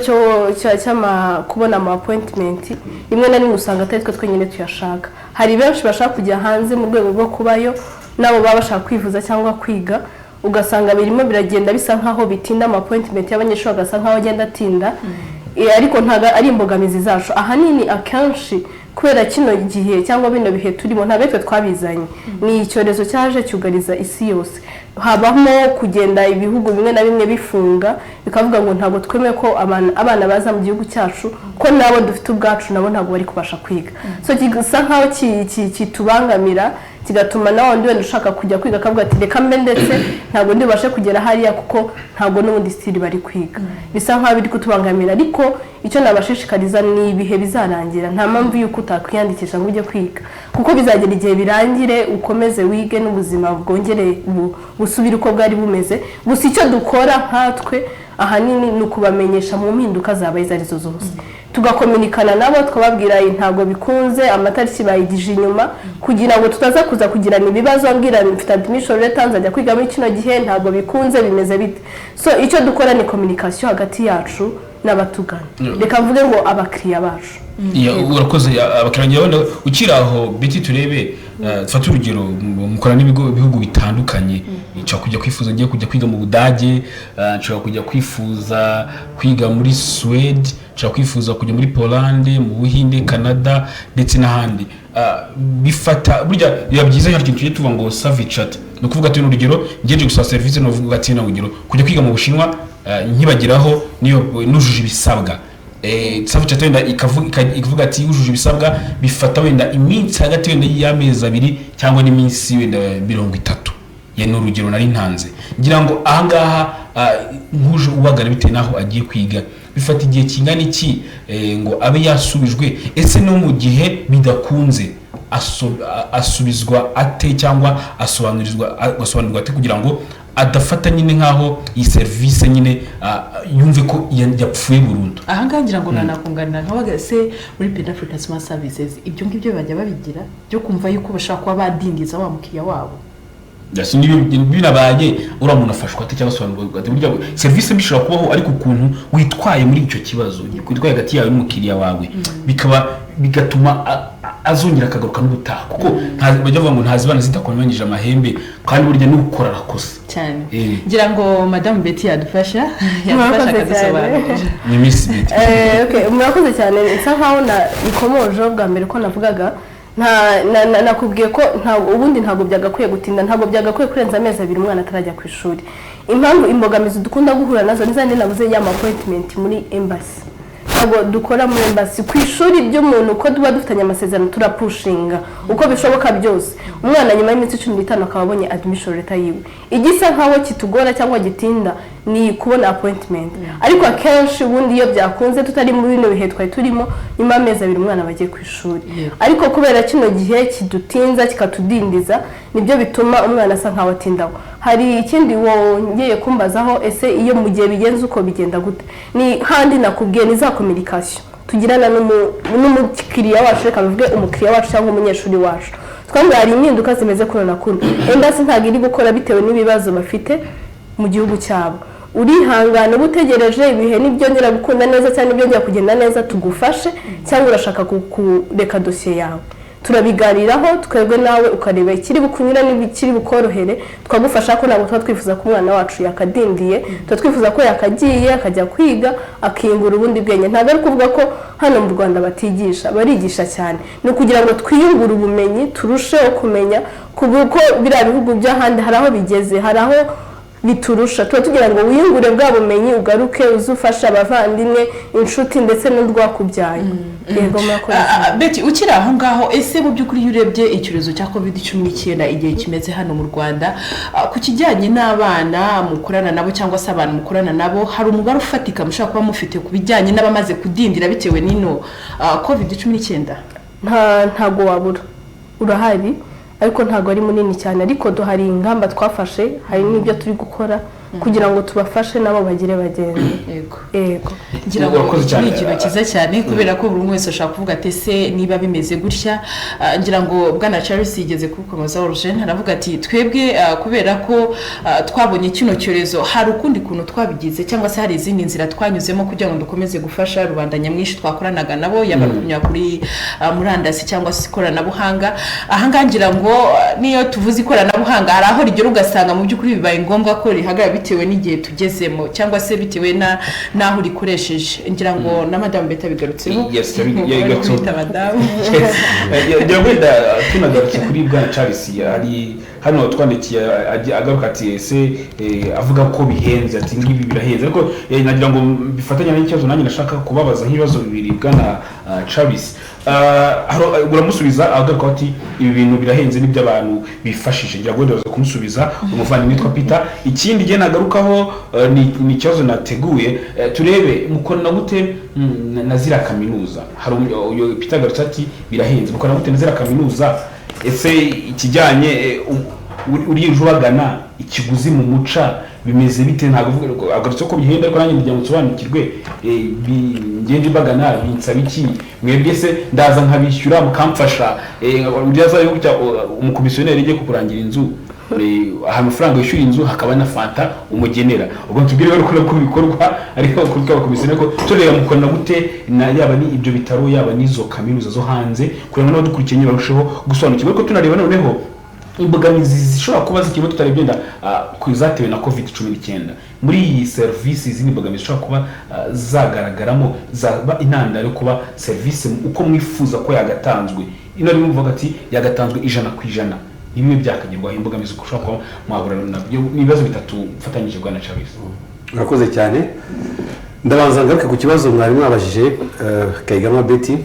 cy'ama kubona ama appointment. Rimwe na rimwe usanga atari twe twenyine tuyashaka. Hari benshi bashaka kujya hanze mu rwego rwo kubayo, nabo baba bashaka kwivuza cyangwa kwiga, ugasanga birimo biragenda bisa nkaho bitinda ama appointment y'abanyeshuri, agasa nkaho agenda atinda. Ariko ntaga ari imbogamizi zacu ahanini akenshi kubera kino gihe cyangwa bino bihe turimo nta betwe twabizanye ni icyorezo cyaje cyugariza isi yose habamo kugenda ibihugu bimwe na bimwe bifunga bikavuga ngo ntabwo twemeye ko abana baza mu gihugu cyacu ko nabo dufite ubwacu nabo ntabwo bari kubasha kwiga so gisa nkaho kitubangamira kigatuma nawe ndi wenda ushaka kujya kwiga akavuga ati reka mbe ndetse ntabwo ndibashe kugera hariya kuko ntabwo n'ubundi stili bari kwiga bisa nkaho biri kutubangamira ariko icyo nabashishikariza ni ibihe bizarangira nta mpamvu yuko utakwiyandikisha ngo ujye kwiga kuko bizagera igihe birangire ukomeze wige n'ubuzima bwongere busubire uko bwari bumeze gusa icyo dukora nkatwe ahanini ni ukubamenyesha mu mpinduka zabaye izo arizo zose tugakominikana nabo twababwira ntabwo bikunze amatariki bayigije inyuma kugira ngo tutaza kuza kugirana ibibazo ambwira mfite admission letter nzajya kwiga muri kino gihe ntabwo bikunze bimeze bite so icyo dukora ni communication hagati yacu n'abatugana reka mvuge ngo abakiriya bacu urakoze abakiriya wenda ukiri aho biti turebe dufate urugero mukora n'ibihugu bitandukanye nshobora kujya kwifuza ngiye kujya kwiga mu Budage nshobora kujya kwifuza kwiga muri Sweden nshobora kwifuza kujya muri Poland mu Buhinde Canada ndetse n'ahandi bifata burya biba byiza cyane tujye tuvuga ngo save chat no kuvuga ati urugero ngiye gusaba service no kuvuga ati urugero kujya kwiga mu Bushinwa nkibagiraho niyo nujuje ibisabwa save chat wenda ikavuga ati ujuje ibisabwa bifata wenda iminsi hagati wenda y'amezi 2 cyangwa n'iminsi wenda 30 ya n'urugero nari ntanze ngira ngo ahangaha nkuje ubagara bite naho agiye kwiga bifata igihe kingana iki ngo abe yasubijwe ese no mu gihe bidakunze asubizwa ate cyangwa asobanurirwa ate kugira ngo adafata nyine nkaho iyi service nyine yumve ko yapfuye burundu ahangaha ngira ngo nanakunganira nkabaga se muri Penda Africa Smart Services ibyo ngibyo bajya babigira byo kumva yuko bashaka kuba badindiza wa mukiriya wabo Yasi niyo binabaye uramuntu afashwa ate cyangwa sobanurwa ati burya service bishobora kubaho ariko ukuntu witwaye muri icyo kibazo kwitwaye hagati yawe n'umukiriya wawe bigatuma azongera akagaruka n'ubutaha kuko bajya bavuga ngo ntazibana zitakomanyije amahembe kandi burya n'ukora rakosa cyane ngira ngo Madame Betty yadufasha akadusobanurira ni Miss Betty okay murakoze cyane nsa nkaho na ikomoje bwa mbere ko navugaga nakubwiye ko ubundi ntabwo byagakwiye gutinda ntabwo byagakwiye kurenza amezi 2 umwana atarajya ku ishuri impamvu imbogamizi dukunda guhura nazo nizandi nabuze ya appointment muri embassy ntabwo dukora muri embassy ku ishuri by'umuntu ko duba dufitanye amasezerano turapushinga uko bishoboka byose umwana nyuma y'iminsi 15 akaba abonye admission letter yiwe igisa nkaho kitugora cyangwa gitinda ni kubona appointment ariko akenshi ubundi iyo byakunze tutari muri bino bihe twari turimo nyuma y'amezi 2 umwana bagiye ku ishuri ariko kubera kino gihe kidutinza kikatudindiza nibyo bituma umwana asa nkaho atindaho hari ikindi wongeye kumbazaho ese iyo mu gihe bigenze uko bigenda gute ni handi nakubwiye ni za communication tugirana n'umukiriya wacu reka bivuge umukiriya wacu cyangwa umunyeshuri wacu twamwe hari impinduka zimeze kuri na kuri embassy ntabwo iri gukora bitewe n'ibibazo bafite mu gihugu cyabo urihangana ubutegereje ibihe n'ibyongera gukunda neza cyane ibyongera kugenda neza tugufashe cyangwa urashaka kureka dossier yawe turabiganiraho twebwe nawe ukareba ikiri bukunyura n'ibikiri bukorohere twagufasha ko nabo twifuza ko umwana wacu yakadindiye twifuza ko yakagiye akajya kwiga akiyungura ubundi bwenge ntabwo ari kuvuga ko hano mu Rwanda batigisha barigisha cyane no kugira ngo twiyungure ubumenyi turusheho kumenya kuko bira bihugu by'ahandi haraho bigeze haraho biturusha tugira ngo wiyungure bwa bumenyi ugaruke uzufasha abavandimwe inshuti ndetse n'urwakubyaye yego murakoze Betty ukiri aho ngaho ese mu byukuri yurebye icyorezo cya COVID-19 igihe kimeze hano mu Rwanda ku kijyanye n'abana mukorana nabo cyangwa se abantu mukorana nabo hari umubare ufatika mushaka kuba mufite ku bijyanye n'abamaze kudindira bitewe n'ino COVID-19 ntago wabura urahari ariko ntago ari munini cyane ariko duhari ingamba twafashe hari n'ibyo turi gukora kugira ngo tubafashe nabo bagire bagende yego ngira ngo ni ikintu cyiza cyane kubera ko buri wese ashaka kuvuga ati se niba bimeze gutya ngira ngo bwana Charles yigeze kukomoza Origene aravuga ati twebwe kubera ko twabonye kino cyorezo hari ukundi kuntu twabigize cyangwa se hari izindi nzira twanyuzemo kugira ngo dukomeze gufasha rubanda nyamwinshi twakoranaga nabo yabarukunya kuri murandasi cyangwa se ikoranabuhanga ahangaha ngira ngo niyo tuvuze ikoranabuhanga hari aho rigero ugasanga mu by'ukuri bibaye ngombwa ko rihagarara bitewe n'igihe tugezemo cyangwa se bitewe n'aho urikoresheje ngira ngo na madame Beta bigarutseho yes yabigarutseho madame ngira ngo tunagarutse kuri bwana Charles ari hano twandikiye agaruka ati ese avuga ko bihenze ati ngibi birahenze ariko nagira ngo bifatanya n'ikibazo nanjye nashaka kubabaza nk'ibibazo bibiri bwana Charles uramusubiza agaruka ati ibi bintu birahenze n'ibyo abantu bifashije ngira ngo ndaza kumusubiza umuvandimwe witwa Peter ikindi gihe nagarukaho ni ikibazo nateguye turebe mukorana gute na zira kaminuza hari uyo Peter agarutse ati birahenze mukorana gute na zira kaminuza ese ikijyanye uri jubagana ikiguzi mu muca bimeze bite ntago agarutse ko bihenda ariko nanjye ngira ngo nsobanukirwe ngende bagana binsaba iki mwebwe se ndaza nkabishyura mukamfasha uriyaza yo kujya umukomisiyoneri igiye kukurangira inzu aha amafaranga yishyura inzu hakaba na fanta umugenera ubwo tubwire rero ko bikorwa ariko kuko abakomisiyoneri ko tureba mukorana gute yaba ni ibyo bitaro yaba nizo kaminuza zo hanze kugira ngo dukurikiye barusheho gusobanukirwa ko tunareba noneho imbogamizi zishobora kuba zikirimo tutarebye kuzatewe na COVID-19 muri iyi service zindi mbogamizi zishobora kuba zagaragaramo zaba intandaro kuba service uko mwifuza ko yagatanzwe ino ari mvuga ati yagatanzwe 100% nibiwe byakagirwa imbogamizi ushobora kuba mwahura nabyo nibazo bitatu mfatanyije bwana Charles. Urakoze cyane ndabanza ngaruke ku kibazo mwari mwabajije Kayigama Betty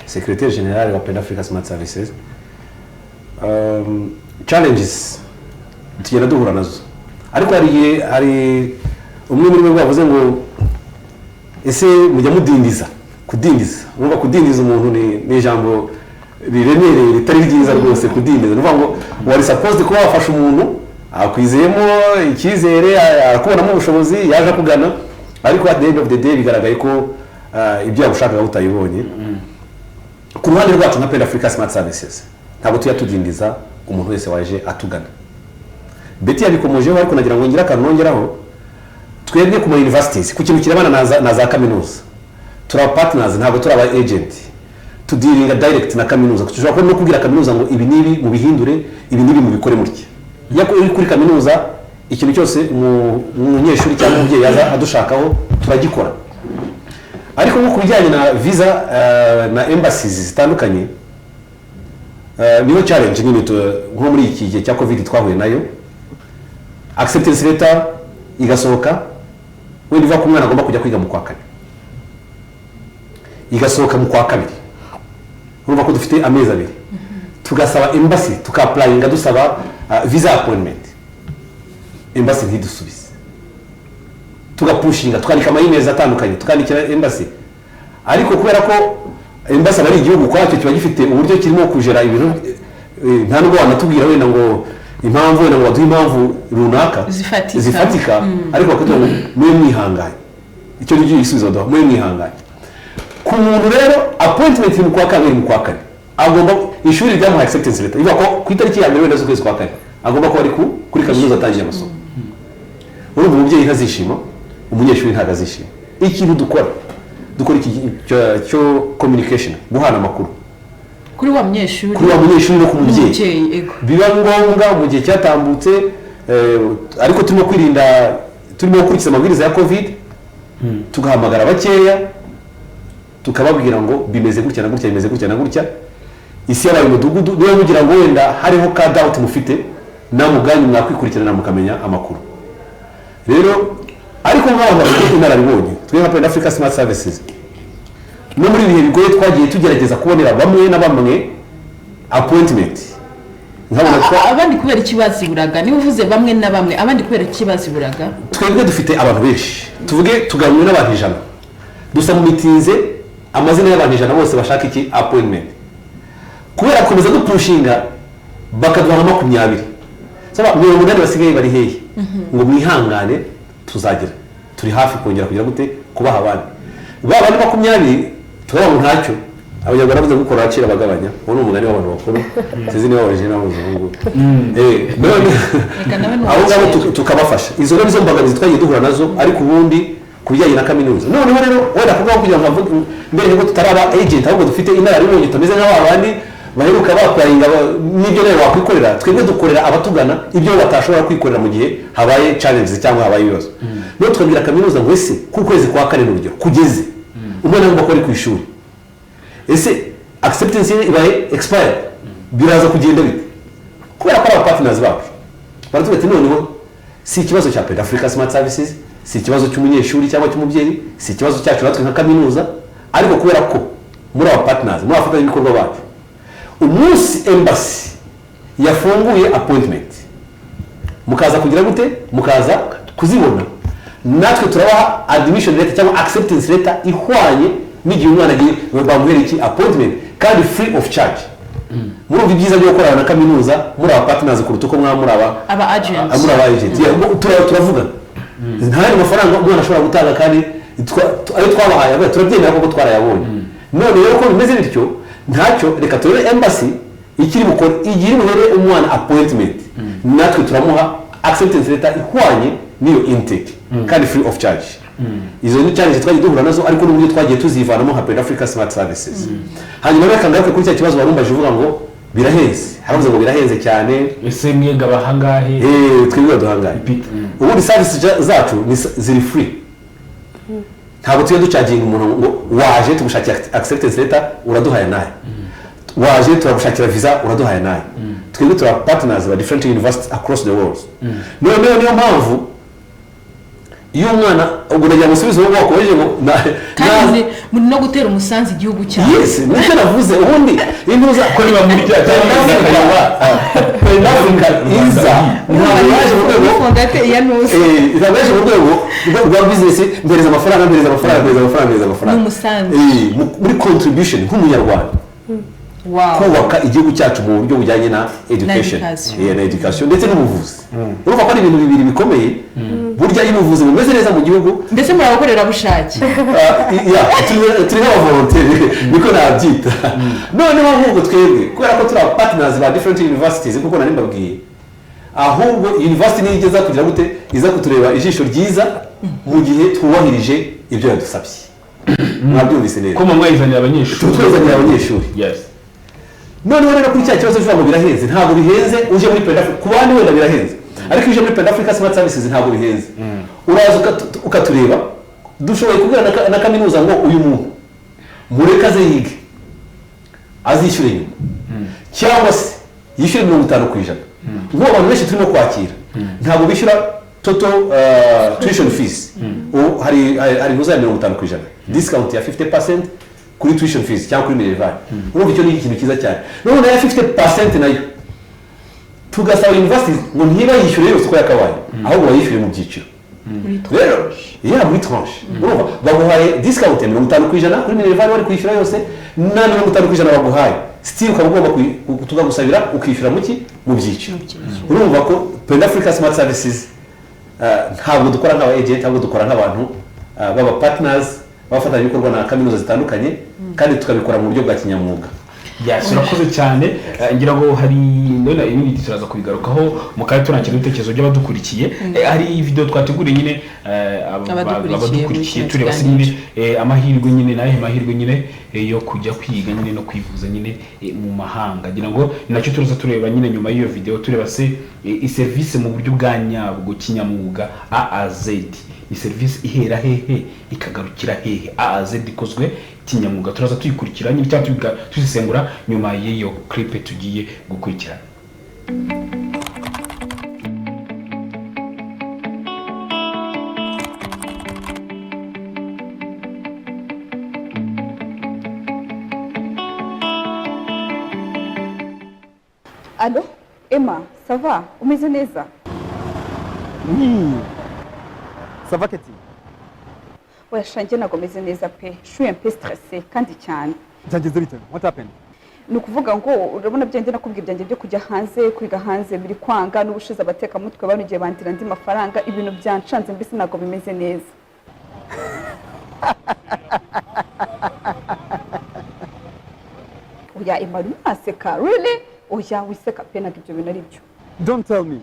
secrétaire général wa Penda Africa Smart Services. Challenges tugenda duhura nazo ariko hari umwe muri mwe bavuze ngo ese mujya mudindiza urumva kudindiza umuntu ni ijambo riremereye ritari ryiza rwose kudindiza nuvuga ngo wari supposed kuba wafasha umuntu akwizeyemo icyizere akubonamo ubushobozi yaje kugana ariko at the end of the day bigaragaye ko ibyo yagushakaga utayibonye ku ruhande rwacu nka Penda Africa Smart Services ntabwo tuyatudindiza umuntu wese waje atugana Betty yabikomojeho ariko nagira ngo ngira akanongeraho twebwe ku universities ku kintu kirabana na za kaminuza tura partners ntabwo turaba agent tudiringa direct na kaminuza kushobora no kubwira kaminuza ngo ibi nibi mu bihindure ibi nibi mu bikore mutya yako uri kuri kaminuza ikintu cyose umunyeshuri cyangwa umubyeyi yaza adushakaho turagikora ariko nko kubijyanye na visa na embassies zitandukanye niyo challenge nyine nko muri iki gihe cya COVID twahuye nayo acceptance letter igasohoka wenda iva ku mwana agomba kujya kwiga mu kwa kane igasohoka mu kwa kabiri urumva ko dufite amezi abiri tugasaba embassy tukapplyinga dusaba visa appointment embassy ntidusubize tugapushinga tukandika ama-emails atandukanye tukandikira embassy ariko kubera ko embassy bari igihugu kwacyo kiba gifite uburyo kirimo kujera ibintu nta nubwo wanatubwira wenda ngo impamvu wenda ngo baduhe impamvu runaka zifatika ariko bakatubwira ngo mwe mwihanganye icyo ngicyo gisubizo daho mwe mwihanganye ku muntu rero appointment mu kwa kane agomba ishuri ryamuha acceptance letter ivuga ko ku itariki ya mbere wenda z'ukwezi kwa kane agomba kuba ari kuri kaminuza atangiye amasomo urumva umubyeyi ntazishima umunyeshuri ntabwo azishima ikintu dukora iki cyo communication guhana amakuru kuri wa munyeshuri no ku mubyeyi biba ngombwa mu gihe cyatambutse ariko turimo gukurikiza amabwiriza ya COVID tugahamagara bakeya tukababwira ngo bimeze gutya na gutya bimeze gutya na gutya isi yabaye umudugudu niba mugira ngo wenda hariho ka doubt mufite namuganye mwakwikurikirana mukamenya amakuru rero ariko nk'abantu bafite inararibonye twe nka Penda Africa Smart Services no muri bihe bigoye twagiye tugerageza kubonera bamwe na bamwe appointment abandi kubera ikibaziburaga niba uvuze bamwe na bamwe abandi kubera ikibaziburaga twebwe dufite abantu benshi tuvuge tuganwe n'abantu 100 dusa mu mitinze amazina y'abantu 100 bose bashaka iki appointment kubera komeza dupushinga bakaduha 20 saba 80 basigaye bari hehe ngo mwihangane tuzagira turi hafi kongera kugira gute kubaha abandi baba ni 20 turaba mu ntacyo abanyarwanda bavuze gukora akira bagabanya uwo umugani w'abantu bakuru sizi niba waje nawe uzungu abo ngabo tukabafasha izo rero nizo mbogamizi twagiye duhura nazo ariko ubundi kubijyanye na kaminuza noneho rero wenda kuvuga kugira ngo mbere yuko tutaraba agent ahubwo dufite inararibonye tumeze nk'abandi baheruka bakwaringa n'ibyo nawe wakwikorera twebwe dukorera abatugana ibyo batashobora kwikorera mu gihe habaye challenges cyangwa habaye ibibazo no twabwira kaminuza ngo ese ku kwezi kwa kane n'urugero kugeze umwana w'umukobwa ari ku ishuri ese acceptance ibaye expired biraza kugenda bite kubera ko aba partners bacu baratubwira ati noneho si ikibazo cya Penda Africa Smart Services si ikibazo cy'umunyeshuri cyangwa cy'umubyeyi si ikibazo cyacu natwe nka kaminuza ariko kubera ko muri aba partners muri abafatanyabikorwa bacu umunsi embassy yafunguye appointment mukaza kugira gute mukaza kuzibona natwe turabaha admission letter cyangwa acceptance letter ihwanye n'igihe umwana agiye bamuhereye iki appointment kandi free of charge murumva ibyiza byo gukorana na kaminuza muri aba partners kuruta uko muri aba agents turavuga nta mafaranga umwana ashobora gutanga kandi ayo twabahaye turabyemera kuko twarayabonye none rero ko bimeze bityo ntacyo reka turebe embassy ikiri bukore igihe buhere umwana appointment natwe turamuha acceptance letter ihwanye niyo intake kandi free of charge izo ni challenge twagiye duhura nazo ariko n'uburyo twagiye tuzivanamo nka Penda Africa Smart Services hanyuma reka ngaruke kuri cya kibazo warumbaje uvuga ngo birahenze haravuze ngo birahenze cyane ese mwega bahangahe twebwe duhangaye ubundi services zacu ziri free ntabwo tuye ducaginga umuntu ngo waje tumushakira acceptance letter uraduhaye naye waje turagushakira visa uraduhaye naye twebwe tura partners ba different universities across the world niyo mpamvu iyo umwana ubwo nagira musubizo wo wakomeje ngo kandi muri no gutera umusanzu igihugu cyawe yes nicyo navuze ubundi intuza ko niba muri cya Penda Africa iza ntabaje mu rwego fondate ya nusa ntabaje mu rwego rwa business mbereza amafaranga ni umusanzu muri contribution nk'umunyarwanda kubaka igihugu cyacu mu buryo bujyanye na education na education ndetse n'ubuvuzi urumva ko ari ibintu bibiri bikomeye burya iyo ubuvuzi bumeze neza mu gihugu ndetse muri abakorera bushake turi n'abavolontaire niko nabyita noneho ahubwo twebwe kubera ko turi partners ba different universities kuko nari mbabwiye ahubwo university niyo igeza kugira gute iza kutureba ijisho ryiza mu gihe twubahirije ibyo yadusabye mwabyumvise neza ko mwayizanira abanyeshuri twazanira abanyeshuri yes noneho rero kuri cya kibazo cy'uko birahenze ntabwo bihenze uje muri Penda Africa ku bandi wenda birahenze ariko uje muri Penda Africa Smart Services ntabwo bihenze uraza ukatureba dushoboye kubwira na kaminuza ngo uyu muntu mureka ze yige azishyure nyuma cyangwa se yishyure 50% nk'ubu abantu benshi turimo kwakira ntabwo bishyura total tuition fees hari nuza 50% discount ya 50% kuri tuition fees cyangwa kuri minerval urumva icyo ni ikintu cyiza cyane none ya 50% nayo tugasaba university ngo ntiba yishyure yose uko yakabaye ahubwo bayishyure mu byiciro rero muri tranche urumva baguhaye discount ya 50% kuri minerval wari kwishyura yose na 50% baguhaye still ukaba ugomba tugagusabira ukishyura mu byiciro urumva ko Penda Africa Smart Services ntabwo dukora nk'aba agent ntabwo dukora nk'abantu baba partners bafatanya na kaminuza zitandukanye kandi tukabikora mu buryo bwa kinyamwuga urakoze cyane ngira ngo hari none ibindi turaza kubigarukaho mu kanya turangira ibitekerezo by'abadukurikiye hari video twateguriye nyine abadukurikiye tureba nyine amahirwe nyine nahe mahirwe nyine yo kujya kwiga nyine no kwivuza nyine mu mahanga ngira ngo nacyo turaza tureba nyine nyuma y'iyo video tureba se service mu buryo bwa nyabwo kinyamwuga AAZ ni service ihera hehe ikagarukira hehe AAZ ikozwe kinyamwuga turaza tuyikurikira nyine cyangwa tuzisengura nyuma y'iyo clip tugiye gukurikirana Allô Emma, ça va? Umeze neza? Oui. Ça va Cathy? Oya shanjye nago meze neza pe. Je suis un peu stressée kandi cyane. Byageze bite? What happened? Nukuvuga ngo urabona byende nakubwira byanjye byo kujya hanze kwiga hanze biri kwanga n'ubushize abateka mutwe banugiye bandira ndi mafaranga ibintu byancanze mbese nago bimeze neza. Oya Emma aseka really? Oya wiseka pe nabyo ibyo bintu ari byo. Don't tell me.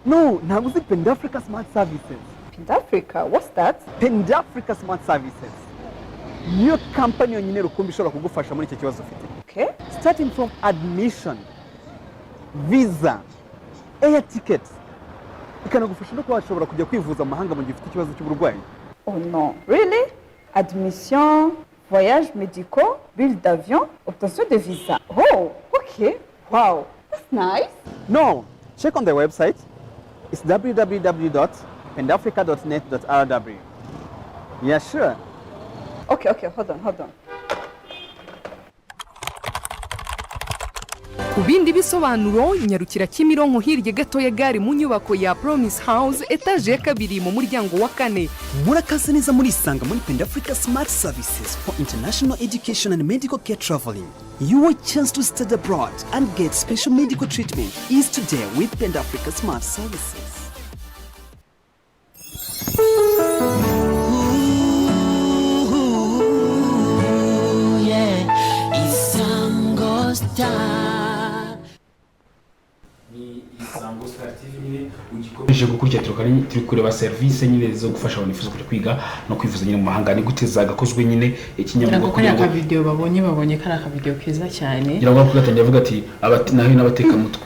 No, ntabwo uzi Penda Africa Smart Services. Penda Africa, what's that? Penda Africa Smart Services. Niyo company yonyine rukumbi ishobora kugufasha muri icyo kibazo ufite. Okay. starting from admission, visa, air tickets, ikanagufasha no kuba washobora kujya kwivuza mu mahanga mu gihe ufite ikibazo cy'uburwayi. Oh non, really? Admission, voyages médicaux, billets d'avion, obtention de visa. Oh, okay. Wow, that's nice. No, check on the website. It's www.pendafrica.net.rw. Yeah, sure. Okay, hold on. Ku bindi bisobanuro nyarukira Kimironko hirya gato ya gare mu nyubako ya Promise House etage ya 2 mu muryango wa 4. Murakaza neza muri Sanga muri Penda Africa Smart Services for international education and medical care traveling. Your chance to study abroad and get special medical treatment is today with Penda Africa Smart Services. Isango Star TV nyine ugikomeje gukurikira turi kureba service nyine zo gufasha abantu bifuza kujya kwiga no kwivuza nyine mu mahanga ni gute zagakozwe nyine ikinyamakuru kugira ngo video babonye kari aka video keza cyane ngira ngo kugatangira avuga ati naho n'abateka mutwe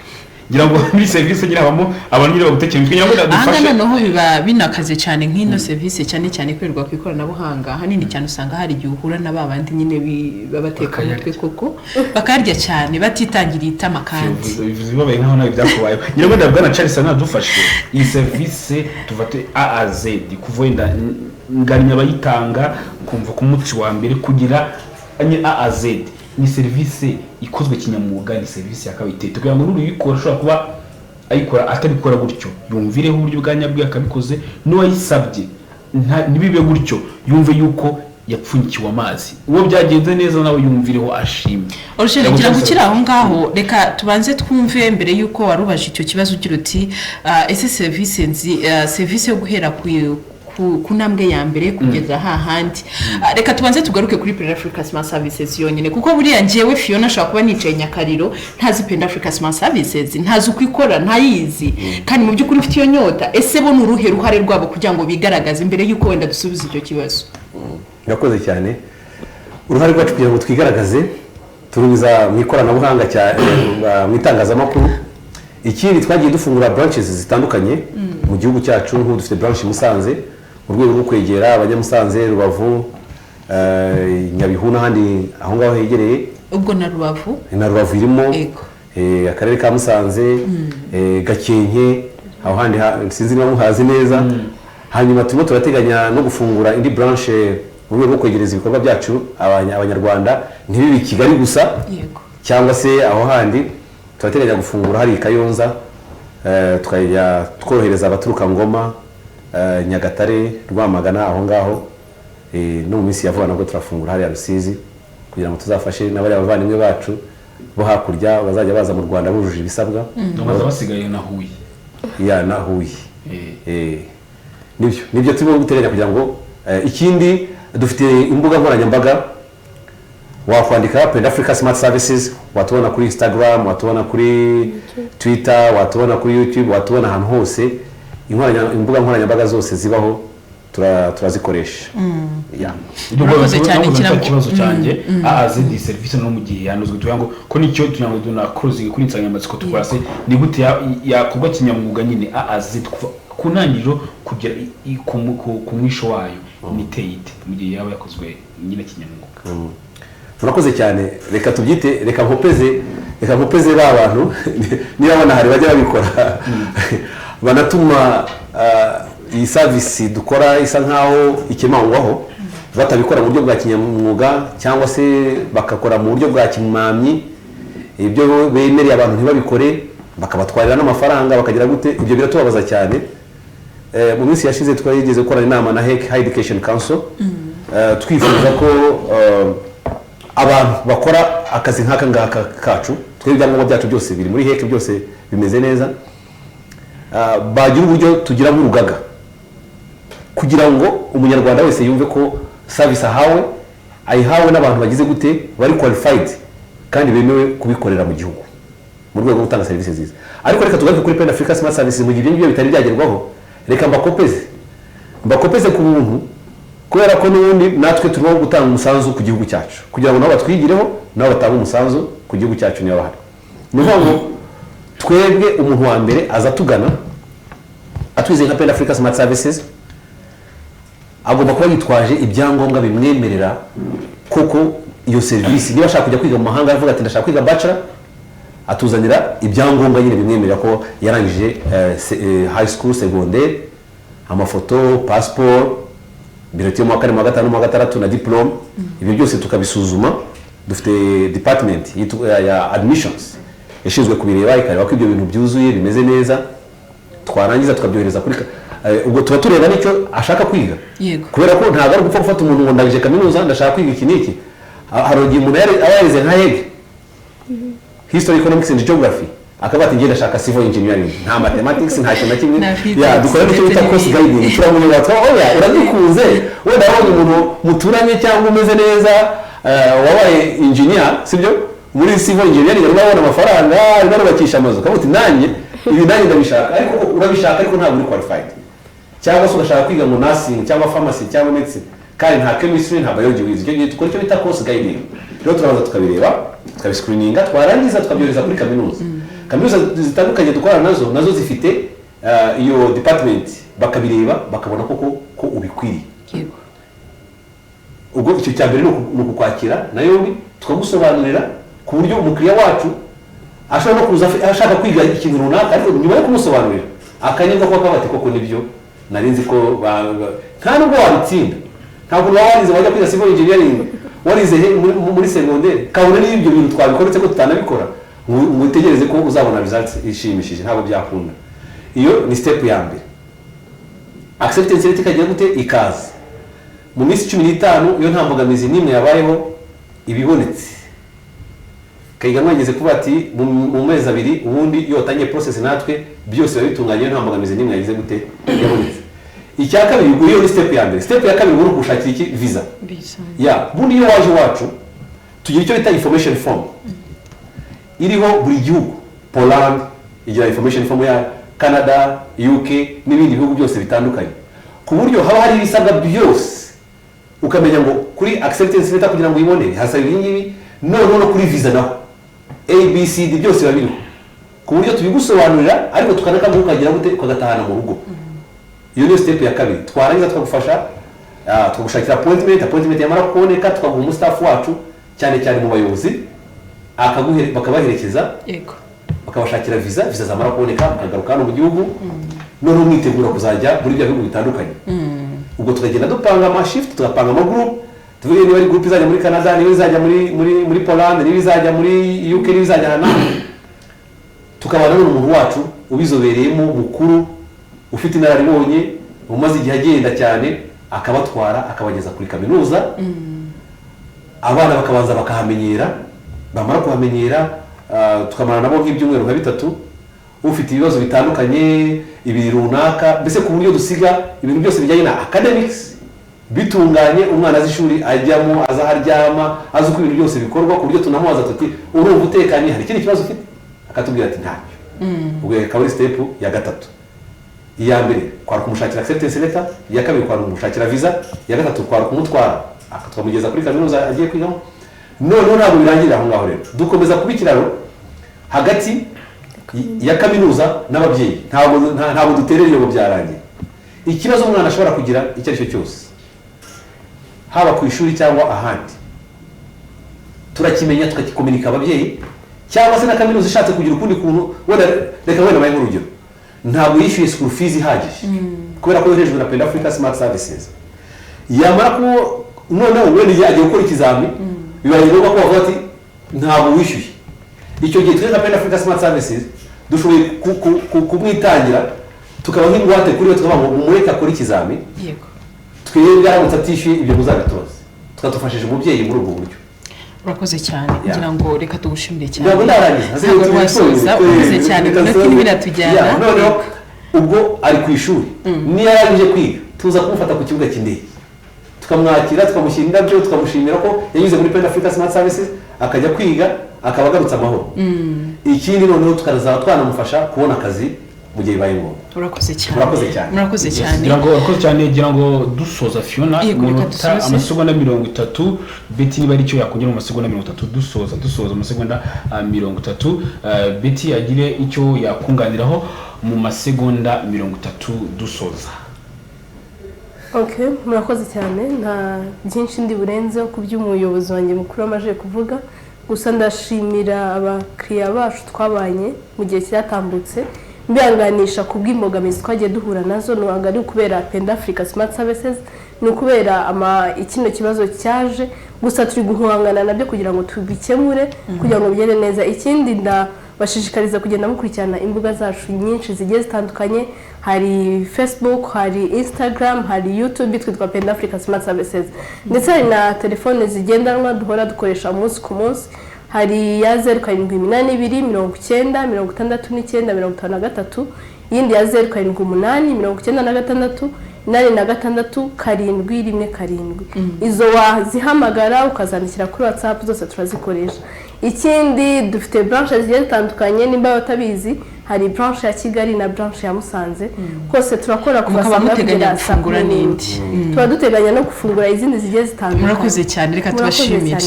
ngira ngo muri service nyine habamo abantu nyine bagutekera mutwe ngira ngo ndadufashe noneho biba binakaze cyane nk'ino service cyane kwerwa ku ikoranabuhanga hanini cyane usanga hari igihe uhura na babandi nyine babateka mutwe koko bakarya cyane batitangiriye itama kandi bivuze babaye nkaho nawe byakubaye ngira ngo ndabwana Charles nadufashe iyi service tuvate A a Z kuvenda ngarinya abayitanga kumva ku muti wa mbere kugira A a Z ni service ikozwe kinyamwuga ni service yakabite kugira ngo n'uruyikora ushobora kuba ayikora atabikora gutyo yumvireho uburyo bwanyabwe akabikoze n'uwayisabye nibibe gutyo yumve yuko yapfunyikiwe amazi uwo byagenze neza nawe yumvireho ashimye Orshele ngira gukira aho ngaho reka tubanze twumve mbere yuko warubaje icyo kibazo ugira uti ese service yo guhera ku ntambwe ya mbere kugeza hahandi reka tubanze tugaruke kuri Penda Africa Smart Services yonyine kuko buriya njewe Fiona ashobora kuba nicaye Nyakariro ntazi Penda Africa Smart Services ntazi uko ikora ntayizi kandi mu by'ukuri ufite iyo nyota ese bo n'uruhe ruhare rwabo kugira ngo bigaragaze imbere yuko wenda dusubiza icyo kibazo Yakoze cyane uruhare rwacu kugira ngo twigaragaze turubiza mu ikoranabuhanga cyane mu itangazamakuru ikindi twagiye dufungura branches zitandukanye mu gihugu cyacu nk'ubu dufite branch Musanze mu rwego rwo kwegera abanyamusanze Rubavu Nyabihu n'ahandi aho ngaho hegereye ubwo na Rubavu irimo akarere ka Musanze Gakenke aho handi sinzi niba muhazi neza hanyuma turimo turateganya no gufungura indi branch mu rwego rwo kwegereza ibikorwa byacu abanyarwanda ntibibe Kigali gusa cyangwa se aho handi turateganya gufungura hari Kayonza tukajya tworohereza abaturuka Ngoma Nyagatare Rwamagana aho ngaho no mu minsi ya vuba nabwo turafungura hari Rusizi kugira ngo tuzafashe n'abari abavandimwe bacu bo hakurya bazajya baza mu Rwanda bujuje ibisabwa no basigaye na Huye na Huye nibyo turimo guteganya kugira ngo ikindi dufite imbuga nkoranyambaga wakwandika Penda Africa Smart Services watubona kuri Instagram watubona kuri Twitter watubona kuri YouTube watubona ahantu hose imbuga nkoranyambaga zose zibaho turazikoresha Urakoze cyane kibazo cyanjye AAZ service no mu gihe yanozwe tuyango ko nicyo tunyango duna closing kuri insanganyamatsiko tukwase ni gute yakorwa kinyamwuga nyine AAZ ku ntangiriro kugera ku mwisho wayo niteyite mu gihe yaba yakozwe nyine kinyamwuga Urakoze cyane reka tubyite reka nkopeze abantu nirabona hari bajya babikora banatuma iyi service dukora isa nkaho ikemangwaho batabikora mu buryo bwa kinyamwuga cyangwa se bakakora mu buryo bwa kimamyi ibyo bemereye abantu ntibabikore bakabatwarira n'amafaranga bakagira gute ibyo biratubabaza cyane mu minsi yashize twageze gukora inama na High Education Council twifuza ko abantu bakora akazi nk'aka ngaka kacu twebwe ibyangombwa byacu byose biri muri heke byose bimeze neza bagira uburyo tugira nk'urugaga kugira ngo umunyarwanda wese yumve ko service ayihawe n'abantu bagize gute bari qualified kandi bemewe kubikorera mu gihugu mu rwego rwo gutanga service nziza ariko reka tugaruke kuri Penda Africa Smart Services mu gihe ibyo bitari byagerwaho reka mbakopeze ku buntu kubera ko n'ubundi natwe turimo gutanga umusanzu ku gihugu cyacu kugira ngo nabo batwigireho nabo batange umusanzu ku gihugu cyacu niba bahari. Ni ukuvuga ngo twebwe umuntu wa mbere aza tugana atwizeye nka Penda Africa Smart Services agomba kuba yitwaje ibyangombwa bimwemerera koko iyo serivisi. Niba ashaka kujya kwiga mu mahanga avuga ati ndashaka kwiga bachelor, atuzanira ibyangombwa nyine bimwemerera ko yarangije high school secondaire, amafoto, passport, bireti yo mu wa kane mu wa gatanu mu wa gatandatu na diplome. Ibyo byose tukabisuzuma. Dufite department ya admissions ishinzwe kubireba ikareba ko ibyo bintu byuzuye bimeze neza, twarangiza tukabyohereza kuri ubwo tuba tureba nicyo ashaka kwiga. Kubera ko ntabwo ari gupfa gufata umuntu ngo ndangije kaminuza ndashaka kwiga iki niki. Hari igihe umuntu yarize nka HEG, History, Economics and Geography, akaba ati ngenda ndashaka civil engineering, nta mathematics nta kintu na kimwe. Ya dukora nicyo bita course guiding. Turamubwira ati oya urabikunze wenda wabonye umuntu muturanye cyangwa umeze neza wabaye engineer sibyo muri civil engineering urabona amafaranga urabakisha amazu kavuga ati nanjye ibi nanjye ndabishaka ariko urabishaka ariko ntabwo uri qualified, cyangwa se ugashaka kwiga ngo nursing cyangwa pharmacy cyangwa medicine kandi nta chemistry nta biology wize. Icyo gihe dukora icyo bita course guiding. Rero turabanza tukabireba tukabiscreeninga twarangiza tukabyohereza kuri kaminuza. Kaminuza zitandukanye dukorana nazo zifite iyo department bakabireba bakabona ko ubikwiriye. Ubwo icyo cyambere ni ukukwakira nayo tukagusobanurira ku buryo umukiriya wacu ashobora no kuza ashaka kwiga ikintu runaka ariko nyuma yo kumusobanurira akanyumva ko akabati koko nibyo narinzi ko nta nubwo wabitsinda. Ntabwo warize wajya kwiga civil engineering warize muri secondaire kabone n'ibyo bintu twabikoretse ko tutanabikora ngo utegereze ko uzabona results ishimishije, ntabwo byakunda. Iyo ni step ya mbere. Acceptance rate ikagira gute ikaza mu minsi 15 iyo nta mbogamizi nimwe yabayeho ibibonetse kayiga mwageze kuba ati mu mezi abiri ubundi iyo watangiye process natwe byose babitunganye nta mbogamizi nimwe yagize gute yabonetse. Icya kabiri ubwo iyo ni step ya mbere. Step ya kabiri uri gushakira iki visa. Ya bundi iyo waje wacu tugira icyo bita information form iriho buri gihugu. Poland igira information form ya Canada, UK n'ibindi bihugu byose bitandukanye ku buryo haba hari ibisabwa byose ukamenya ngo kuri acceptance letter kugira ngo uyibone hasaba ibingibi no kuri visa naho ABCD byose babiri ku buryo tubigusobanurira ariko tukanakamuka ukagira gute ukagatahana mu rugo. Iyo ni step ya kabiri. Twarangiza tukagufasha tukagushakira appointment yamara kuboneka tukaguha umustaff wacu cyane mu bayobozi bakabaherekeza bakabashakira visa zamara kuboneka bakagaruka hano mu gihugu none umwitegura kuzajya muri bya bihugu bitandukanye. Ubwo tukagenda dupanga ama shift tugapanga ama group tuvuge niba ari group izajya muri Canada niba izajya muri Poland niba izajya muri UK niba izajya hano tukabana n'umuntu wacu ubizobereyemo mukuru ufite inararibonye umaze igihe agenda cyane akabatwara akabageza kuri kaminuza. Abana bakabanza bakahamenyera bamara kuhamenyera tukamara nabo nk'ibyumweru nka 3 ufite ibibazo bitandukanye ibiri runaka mbese ku buryo dusiga ibintu byose bijyanye na academics bitunganye umwana azishuri ajyamo azaharyama azi uko ibintu byose bikorwa ku buryo tunamubaza tuti urumva utekanye hari ikindi kibazo ufite akatubwira ati ntacyo. Ubwo kabiri step ya gatatu. Iya mbere kwara kumushakira acceptance letter, iya kabiri kwara kumushakira visa, iya gatatu kwara kumutwara akatwamugeza kuri kaminuza agiye kwigamo. None ntabwo birangirira aho ngaho rero dukomeza kubikiraro hagati ya kaminuza n'ababyeyi. Ntabwo duterera iyo byarangiye. Ikibazo umwana ashobora kugira icyo ari cyo cyose haba ku ishuri cyangwa ahandi turakimenya tukakikomunika ababyeyi cyangwa se na kaminuza ishatse kugira ukundi kuntu reka wenda maye nk'urugero ntabwo yishyuye school fees ihagije kubera ko yoherejwe na Penda Africa Smart Services yamara ko noneho wenda agiye gukora ikizami bibaye ngombwa ko bavuga ati ntabwo wishyuye. Icyo gihe twese Penda Africa Smart Services dushoboye kumwitangira tukaba nk'ingwate kuri we tukavuga ngo umureka akora ikizami twebwe aramutse atishyuye ibyo muzabitoza tukadufashije umubyeyi muri ubwo buryo. Urakoze cyane kugira ngo reka tugushimire cyane. Ntabwo ndarangiza ntabwo wasoza urakoze cyane n'ikindi binatujyana. Noneho ubwo ari ku ishuri niyo yarangije kwiga tuza kumufata ku kibuga cy'indege tukamwakira tukamushyira indabyo tukamushimira ko yanyuze muri Penda Africa Smart Services akajya kwiga akaba agarutse amahoro. Ikindi noneho tukazaba twanamufasha kubona akazi mu gihe bibaye ngombwa. urakoze cyane Murakoze cyane. murakoze cyane ngira ngo dusoza Fiona umunota amasegonda 30 Betty niba ari cyo yakongera mu masegonda 30 dusoza amasegonda 30 Betty agire icyo yakunganiraho mu masegonda 30 dusoza. Okay, murakoze cyane nta byinshi ndi burenze ku by'umuyobozi wanjye mukuru amaje kuvuga gusa ndashimira abakiriya bacu twabanye mu gihe cyatambutse mbihanganisha ku bw'imbogamizi twagiye duhura nazo ntabwo ari ukubera Penda Africa Smart Services ni ukubera ikino kibazo cyaje gusa turi guhangana nabyo kugira ngo tubikemure kugira ngo bigende neza. Ikindi bashishikariza kugenda mukurikirana imbuga zacu nyinshi zigiye zitandukanye, hari Facebook, hari Instagram, hari YouTube twitwa Penda Africa Smart Services, ndetse hari na telefone zigendanwa duhora dukoresha umunsi ku munsi, hari ya 0782906953, yindi ya 0788968717. Izo wazihamagara ukazandikira kuri WhatsApp, zose turazikoresha. Ikindi dufite branches zigiye zitandukanye, nimba batabizi hari branch ya Kigali na branch ya Musanze, kose turakora kubasanga kugera fungura n'indi tuba duteganya no gufungura izindi zigiye zitandukanye. Murakoze cyane, reka tubashimire.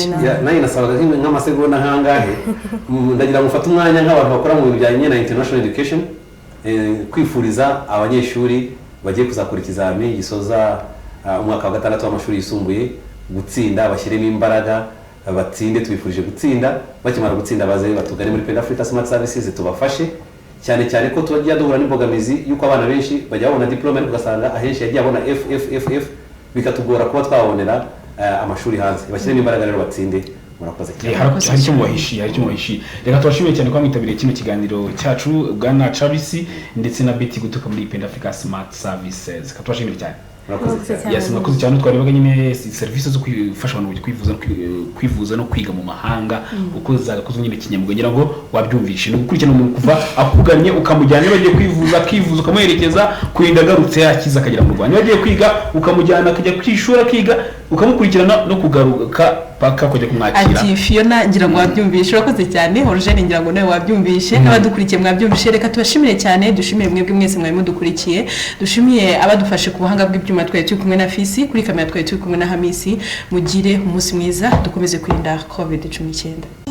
Nayo nasabaga nk'amasegonda nkangahe ndagira gufata umwanya nk'abantu bakora mu bijyanye na international education kwifuriza abanyeshuri bagiye kuzakora ikizami gisoza umwaka wa 6 w'amashuri yisumbuye gutsinda, bashyiremo imbaraga batsinde. Tubifurije gutsinda, bakimara gutsinda baze batugane muri Penda Africa Smart Services tubafashe, cyane ko tujya duhura n'imbogamizi yuko abana benshi bajya babona diplome ariko ugasanga ahenshi yagiye abona FFFF bikatugora kuba twabonera amashuri hanze. Bashyiremo imbaraga rero batsinde. Murakoze cyane. Hari icyo mubahishi reka tubashimiye cyane ko mwitabiriye kino kiganiro cyacu bwana Charles ndetse na Betty gutuka muri Penda Africa Smart Services. Katubashimiye cyane. Murakoze cyane. Twarebaga nyine serivisi zo kwifasha abantu kwivuza no kwiga mu mahanga uko zagakozwe nyine kinyamwuga, ngira ngo wabyumvishe. No gukurikirana umuntu kuva akuganye ukamujyana bagiye kwivuza ukamuherekeza kurinda garutse yakiza akagera mu Rwanda, bagiye kwiga ukamujyana akajya kwishura akiga ukamukurikirana no kugaruka paka kujya kumwakira. Ati Fiona ngira ngo wabyumvishe, urakoze cyane. Origene ngira ngo nawe wabyumvishe, n'abadukurikiye mwabyumvishe. Reka tubashimire cyane, dushimire mwebwe mwese mwari mudukurikiye, dushimiye abadufashe ku buhanga bw'ibyuma twari turi kumwe na Fisi, kuri kamera twari turi kumwe na Hamisi. Mugire umunsi mwiza, dukomeze kwirinda COVID-19.